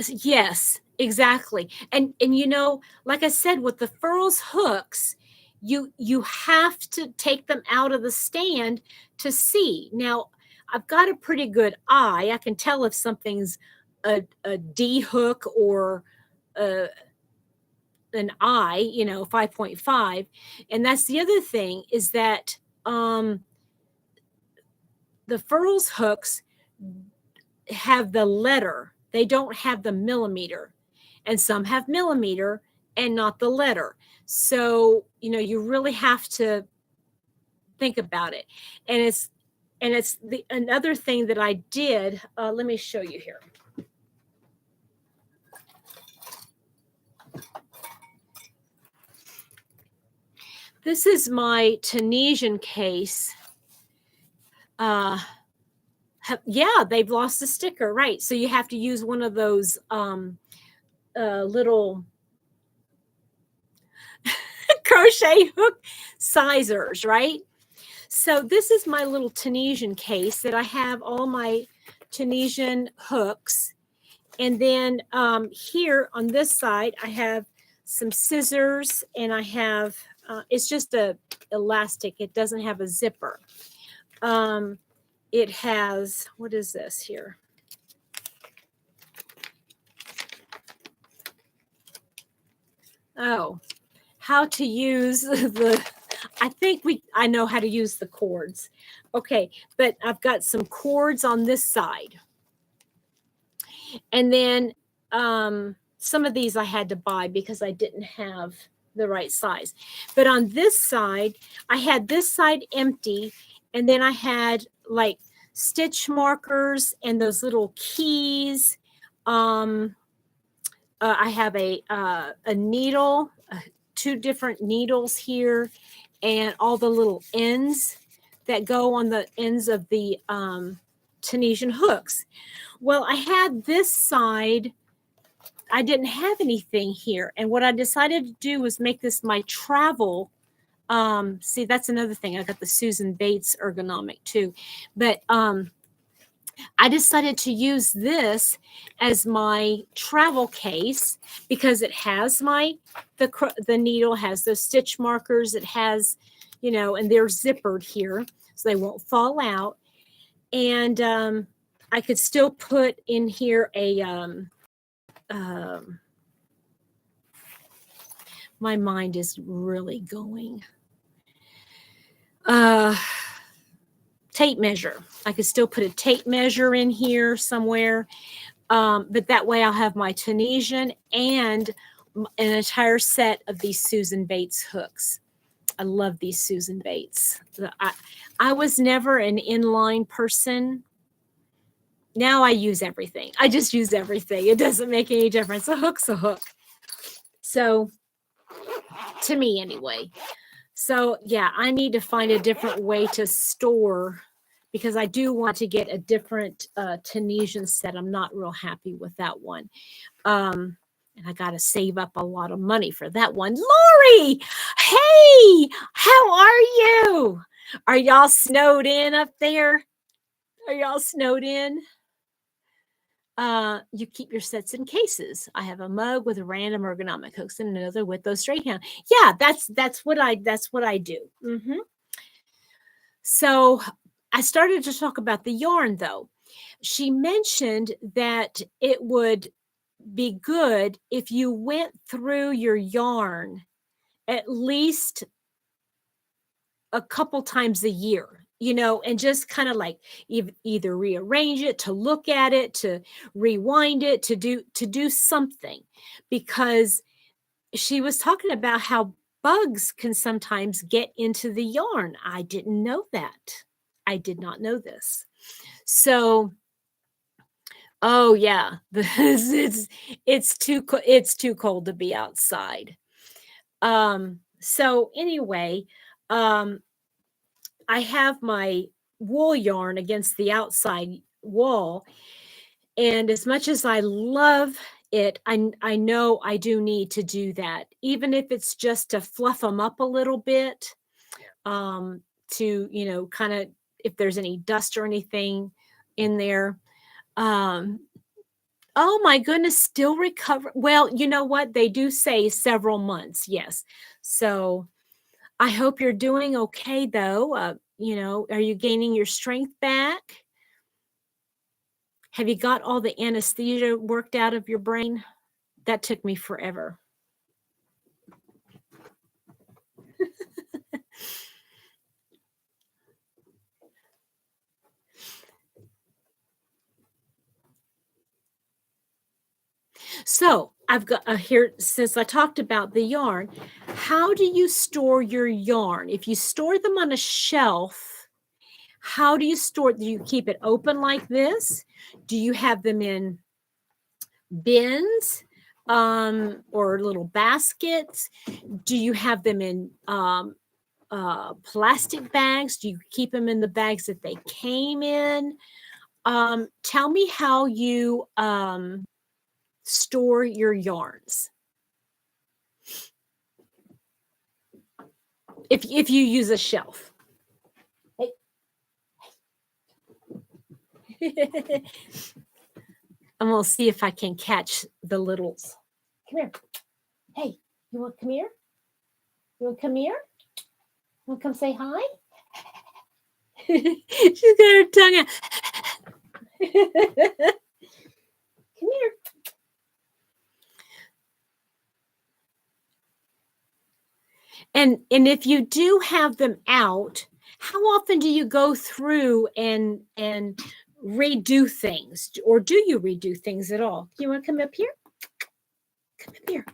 Yes, exactly. And like I said, with the furls hooks, you have to take them out of the stand to see. Now, I've got a pretty good eye. I can tell if something's a D hook or an I, 5.5. And that's the other thing, is that the furls hooks have the letter. They don't have the millimeter. And some have millimeter and not the letter. So, you really have to think about it. And it's another thing that I did. Let me show you here. This is my Tunisian case. Yeah, they've lost the sticker, right? So you have to use one of those little crochet hook sizers, right? So this is my little Tunisian case that I have all my Tunisian hooks. And then here on this side, I have some scissors, and I have, it's just a elastic. It doesn't have a zipper. It has, what is this here? Oh, how to use I know how to use the cords. Okay, but I've got some cords on this side. And then some of these I had to buy because I didn't have the right size. But on this side, I had this side empty, and then I had like stitch markers and those little keys. I have a needle, two different needles here, and all the little ends that go on the ends of the Tunisian hooks. Well, I had this side I didn't have anything here. And what I decided to do was make this my travel. See, that's another thing. I got the Susan Bates ergonomic too. But I decided to use this as my travel case because it has the needle has those stitch markers. It has, and they're zippered here so they won't fall out. And I could still put in here a my mind is really going. Tape measure. I could still put a tape measure in here somewhere. But that way I'll have my Tunisian and an entire set of these Susan Bates hooks. I love these Susan Bates. I was never an inline person. Now I use everything. I just use everything. It doesn't make any difference. A hook's a hook. So, to me anyway. So, yeah, I need to find a different way to store because I do want to get a different Tunisian set. I'm not real happy with that one. And I got to save up a lot of money for that one. Lori, hey, how are you? Are y'all snowed in up there? Are y'all snowed in? You keep your sets in cases. I have a mug with random ergonomic hooks and another with those straight hand. Yeah, that's what I do. Mm-hmm. So I started to talk about the yarn though. She mentioned that it would be good if you went through your yarn at least a couple times a year, and just kind of like either rearrange it, to look at it, to rewind it, to do something, because she was talking about how bugs can sometimes get into the yarn. I didn't know that. I did not know this. So, oh yeah, it's too cold to be outside. So anyway, I have my wool yarn against the outside wall. And as much as I love it, I know I do need to do that, even if it's just to fluff them up a little bit, to, kind of, if there's any dust or anything in there. Oh my goodness, still recover. Well, you know what? They do say several months. Yes. So I hope you're doing okay, though. Are you gaining your strength back? Have you got all the anesthesia worked out of your brain? That took me forever. So I've got here, since I talked about the yarn, how do you store your yarn? If you store them on a shelf, how do you store it? Do you keep it open like this? Do you have them in bins or little baskets? Do you have them in plastic bags? Do you keep them in the bags that they came in? Tell me how you store your yarns. If you use a shelf. Hey. I'm going to see if I can catch the littles. Come here. Hey, you want to come here? You want to come here? You want to come say hi? She's got her tongue out. Come here. And if you do have them out, how often do you go through and redo things, or do you redo things at all? You want to come up here? Come up here.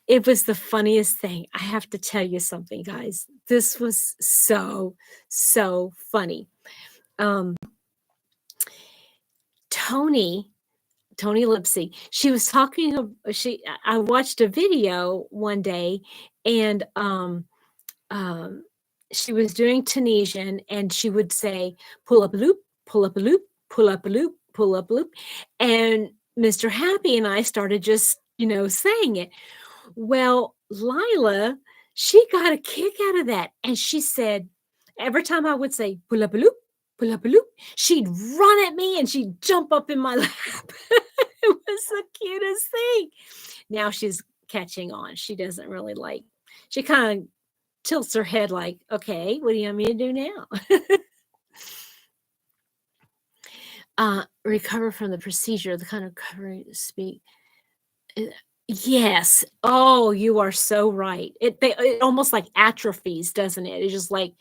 It was the funniest thing. I have to tell you something, guys. This was so funny. Tony Lipsy, she was talking. I watched a video one day, and she was doing Tunisian, and she would say, "Pull up a loop, pull up a loop, pull up a loop. And Mr. Happy and I started just, saying it. Well, Lila, she got a kick out of that. And she said, every time I would say pull up a loop, she'd run at me and she'd jump up in my lap. It was the cutest thing. Now she's catching on. She doesn't really like, she kind of tilts her head like, okay, what do you want me to do now? Recover from the procedure, the kind of recovery to speak. Yes. Oh, you are so right. It almost like atrophies, doesn't it? It's just like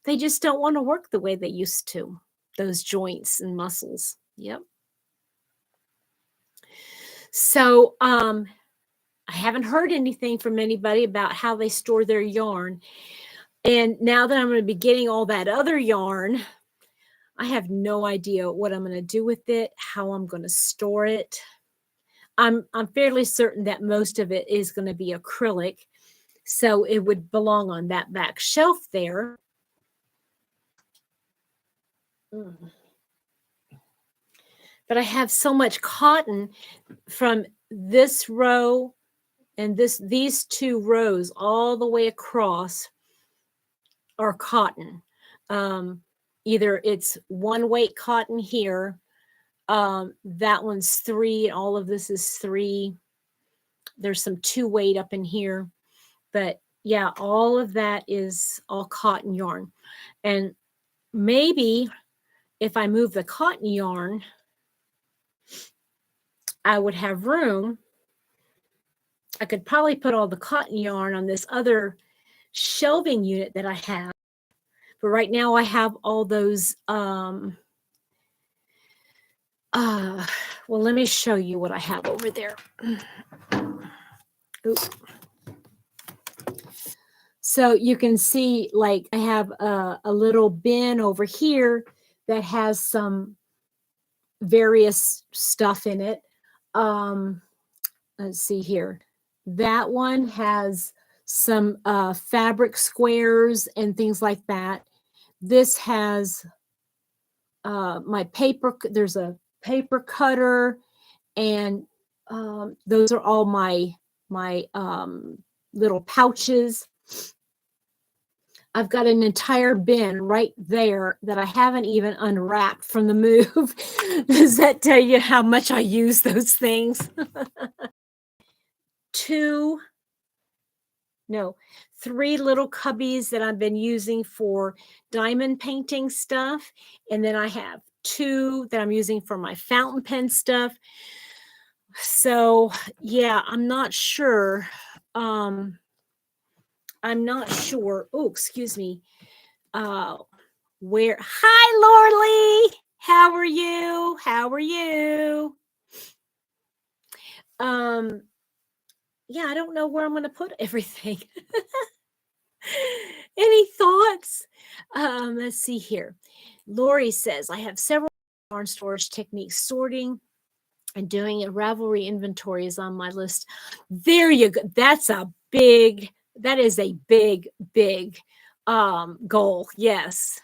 they just don't want to work the way they used to. Those joints and muscles. Yep. So, I haven't heard anything from anybody about how they store their yarn. And now that I'm going to be getting all that other yarn, I have no idea what I'm going to do with it, how I'm going to store it. I'm fairly certain that most of it is going to be acrylic, so it would belong on that back shelf there. But I have so much cotton from this row and these two rows all the way across are cotton. Either it's one weight cotton here, that one's 3, all of this is 3. There's some 2 weight up in here, but yeah, all of that is all cotton yarn. And maybe if I move the cotton yarn, I would have room. I could probably put all the cotton yarn on this other shelving unit that I have. But right now I have all those, well, let me show you what I have over there. Oops. So you can see, like, I have a little bin over here that has some various stuff in it. Let's see here. That one has some fabric squares and things like that. This has my paper. There's a paper cutter, and those are all my little pouches. I've got an entire bin right there that I haven't even unwrapped from the move. Does that tell you how much I use those things? 3 little cubbies that I've been using for diamond painting stuff. And then I have 2 that I'm using for my fountain pen stuff. So yeah, I'm not sure. Oh, excuse me. Where? Hi, Lorley. How are you? Yeah, I don't know where I'm going to put everything. Any thoughts? Let's see here. Lori says, I have several yarn storage techniques. Sorting and doing a Ravelry inventory is on my list. There you go. That is a big goal. Yes.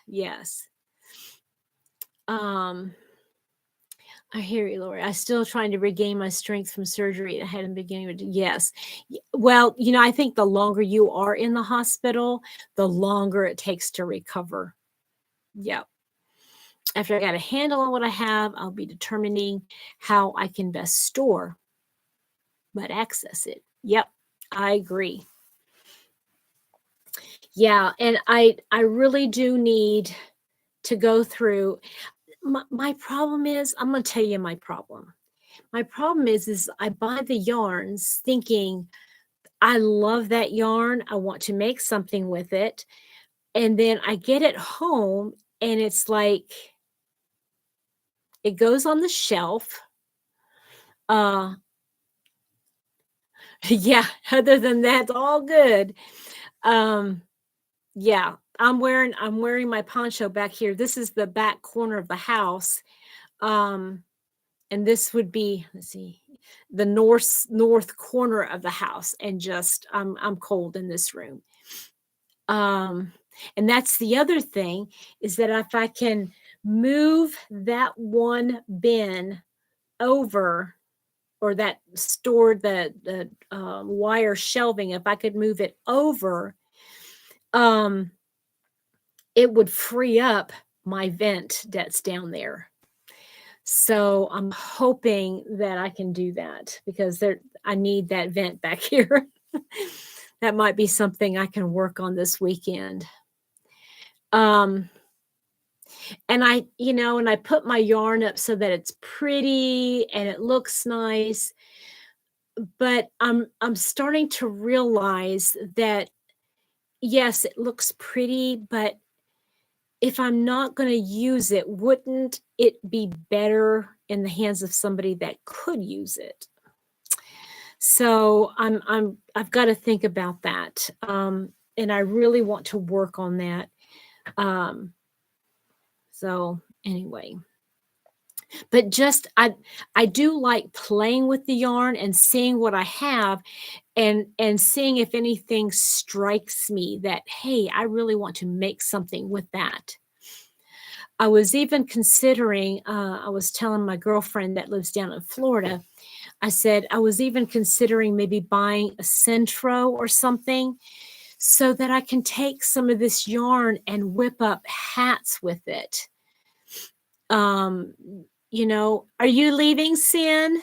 I hear you, Lori. I'm still trying to regain my strength from surgery I had in the beginning. Yes. Well, I think the longer you are in the hospital, the longer it takes to recover. Yep. After I got a handle on what I have, I'll be determining how I can best store but access it. Yep, I agree. Yeah, and I really do need to go through. My problem is, I'm going to tell you my problem. My problem is I buy the yarns thinking, I love that yarn. I want to make something with it. And then I get it home and it's like, it goes on the shelf. Yeah, other than that, it's all good. Yeah, I'm wearing my poncho back here. This is the back corner of the house. And this would be, let's see, the north corner of the house. And just I'm cold in this room. And that's the other thing, is that if I can move that one bin over, or that stored the wire shelving, if I could move it over, um, it would free up my vent that's down there. So I'm hoping that I can do that because I need that vent back here. That might be something I can work on this weekend. Um, and I put my yarn up so that it's pretty and it looks nice, but I'm starting to realize that yes, it looks pretty, but if I'm not going to use it, wouldn't it be better in the hands of somebody that could use it? So I've got to think about that. And I really want to work on that. Um, so anyway, but just I do like playing with the yarn and seeing what I have, and seeing if anything strikes me that, hey, I really want to make something with that. I was even considering, I was telling my girlfriend that lives down in Florida, I said, I was even considering maybe buying a Centro or something so that I can take some of this yarn and whip up hats with it. Are you leaving, Sin?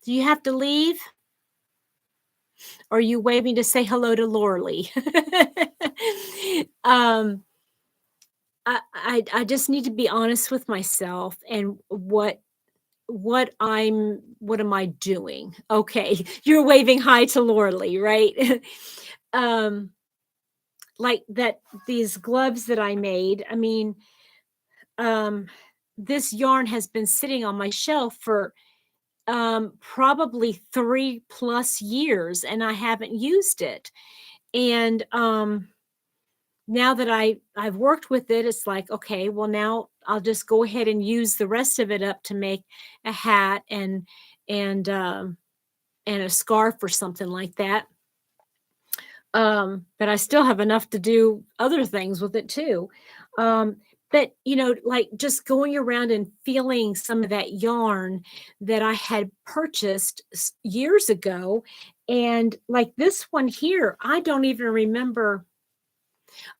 Do you have to leave? Or are you waving to say hello to Lorley? I just need to be honest with myself and what am I doing? Okay, you're waving hi to Lorley, right? um, like that these gloves that I made. I mean, um, this yarn has been sitting on my shelf for probably 3+ years, and I haven't used it. And now that I've worked with it, it's like, okay, well, now I'll just go ahead and use the rest of it up to make a hat and and a scarf or something like that. But I still have enough to do other things with it too. Um, but like just going around and feeling some of that yarn that I had purchased years ago, and like this one here, I don't even remember.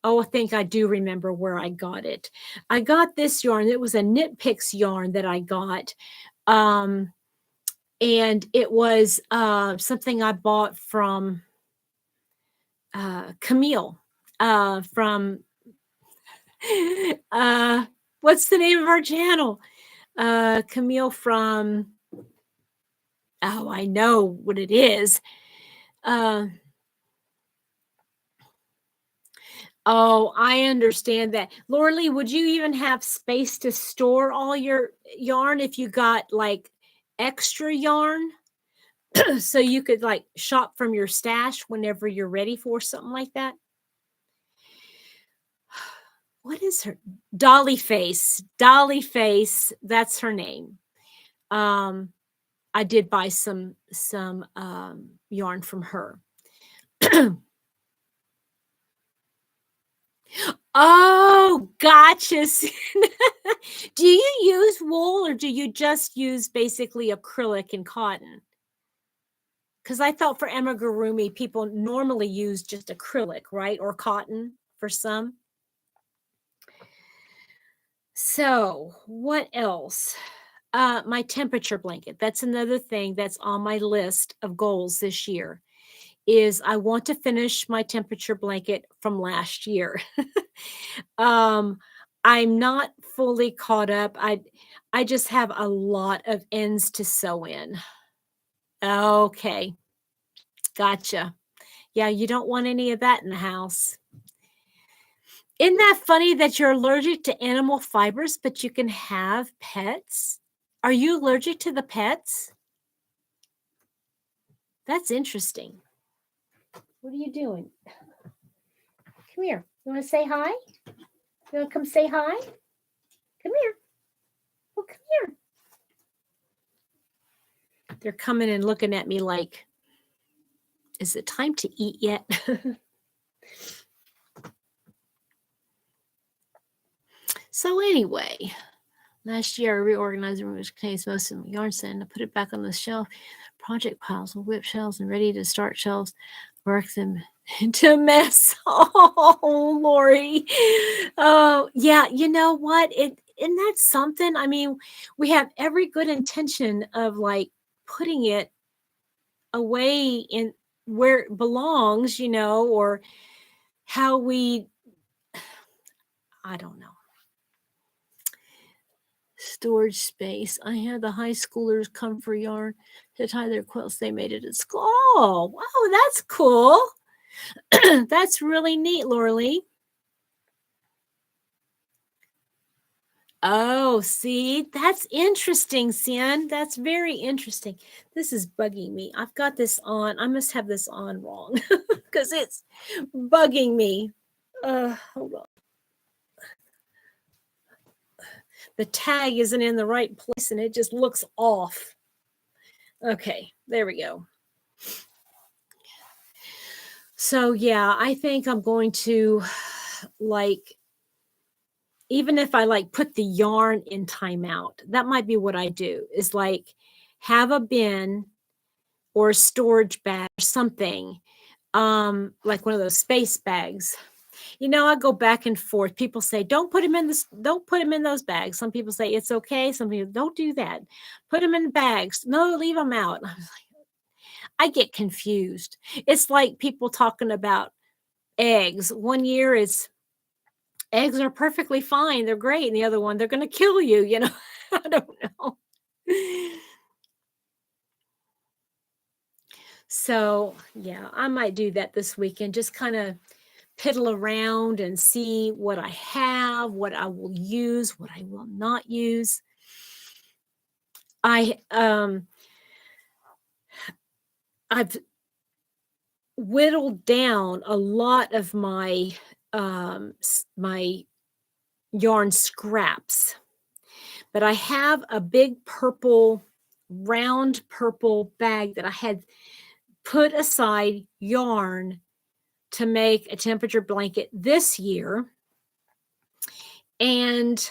Oh, I think I do remember where I got it. I got this yarn. It was a Knit Picks yarn that I got. Um, and it was something I bought from Camille from uh, what's the name of our channel? Camille from, oh, I know what it is. Uh, oh, I understand that. Lorley, would you even have space to store all your yarn if you got like extra yarn? So you could like shop from your stash whenever you're ready for something like that? What is her? Dolly Face. Dolly Face, that's her name. I did buy some yarn from her. Oh, gotcha. Do you use wool or do you just use basically acrylic and cotton? Because I thought for amigurumi, people normally use just acrylic, right? Or cotton for some. So, what else? My temperature blanket. That's another thing that's on my list of goals this year. Is I want to finish my temperature blanket from last year. um, I'm not fully caught up. I just have a lot of ends to sew in. Okay, gotcha. Yeah, you don't want any of that in the house. Isn't that funny that you're allergic to animal fibers, but you can have pets? Are you allergic to the pets? That's interesting. What are you doing? Come here. You want to say hi? You want to come say hi? Come here. Oh, come here. They're coming and looking at me like, is it time to eat yet? So anyway, last year I reorganized the room which contains most of my yarn set and I put it back on the shelf. Project piles will whip shelves and ready to start shelves. Work them into a mess. Oh, Lori. Oh, yeah. You know what? Isn't that something? I mean, we have every good intention of like putting it away in where it belongs, or how I don't know. Storage space. I had the high schoolers come for yarn to tie their quilts. They made it at school. Oh, wow, that's cool. That's really neat, Lauralee. Oh, see, that's interesting, Sin. That's very interesting. This is bugging me. I've got this on. I must have this on wrong because it's bugging me. Hold on. The tag isn't in the right place and it just looks off. Okay, there we go. So yeah, I think I'm going to even if I put the yarn in timeout, that might be what I do is have a bin or a storage bag or something, like one of those space bags. I go back and forth. People say, don't put them in those bags. Some people say it's okay. Some people don't do that. Put them in bags. No, leave them out. I get confused. It's like people talking about eggs. One year eggs are perfectly fine. They're great. And the other one, they're going to kill you. I don't know. So yeah, I might do that this weekend. Just kind of piddle around and see what I have, what I will use, what I will not use. I've whittled down a lot of my my yarn scraps, but I have a big round purple bag that I had put aside yarn to make a temperature blanket this year, and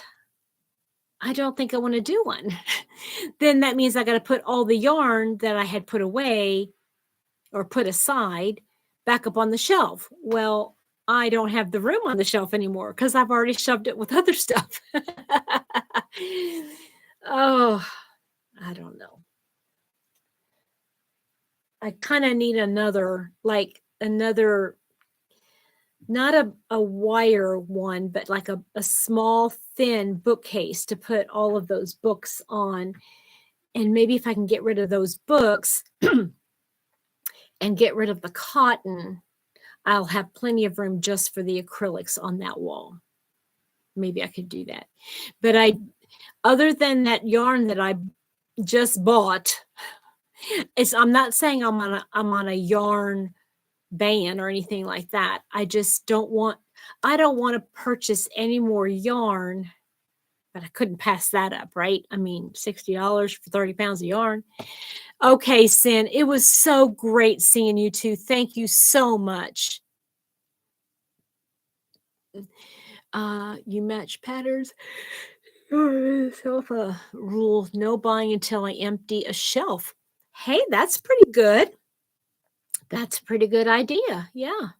I don't think I want to do one. Then that means I got to put all the yarn that I had put away or put aside back up on the shelf. Well, I don't have the room on the shelf anymore because I've already shoved it with other stuff. Oh, I don't know. I kind of need another, not a wire one, but like a small, thin bookcase to put all of those books on. And maybe if I can get rid of those books and get rid of the cotton, I'll have plenty of room just for the acrylics on that wall. Maybe I could do that. But other than that yarn that I just bought, I'm not saying I'm on a yarn ban or anything like that. I just don't want to purchase any more yarn, but I couldn't pass that up, right? I mean, $60 for 30 pounds of yarn. Okay, Sin, it was so great seeing you two. Thank you so much. You match patterns. Yourself a rule: no buying until I empty a shelf. Hey, that's pretty good. That's a pretty good idea. Yeah.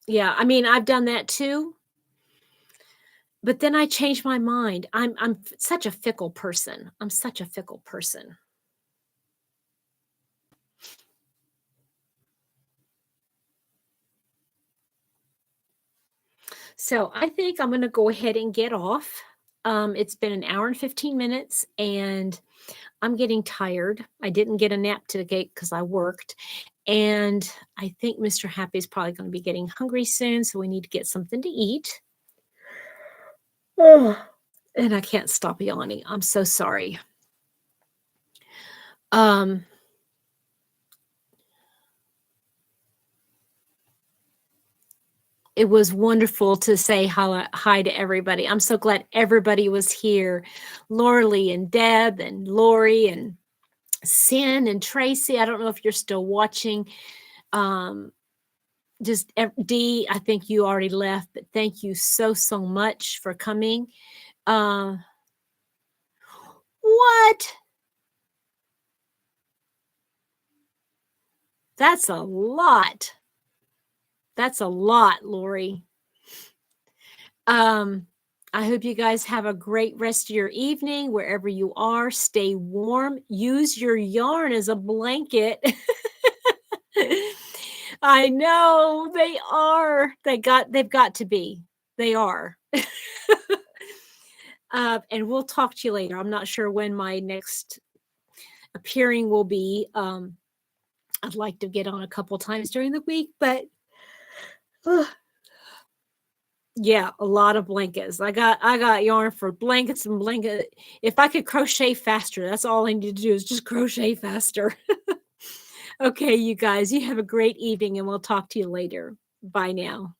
Yeah, I mean, I've done that too. But then I changed my mind. I'm such a fickle person. I'm such a fickle person. So I think I'm going to go ahead and get off. It's been an hour and 15 minutes, and I'm getting tired. I didn't get a nap today because I worked. And I think Mr. Happy is probably going to be getting hungry soon, so we need to get something to eat. Oh, and I can't stop yawning. I'm so sorry. It was wonderful to say hi to everybody. I'm so glad everybody was here. Lauralee and Deb and Lori and Sin and Tracy. I don't know if you're still watching. just Dee, I think you already left, but thank you so, so much for coming. What? That's a lot. That's a lot, Lori. I hope you guys have a great rest of your evening wherever you are. Stay warm. Use your yarn as a blanket. I know they are. They've got to be. They are. And we'll talk to you later. I'm not sure when my next appearing will be. I'd like to get on a couple times during the week, but yeah, a lot of blankets. I got yarn for blankets and blanket. If I could crochet faster, that's all I need to do is just crochet faster. Okay, you guys, you have a great evening and we'll talk to you later. Bye now.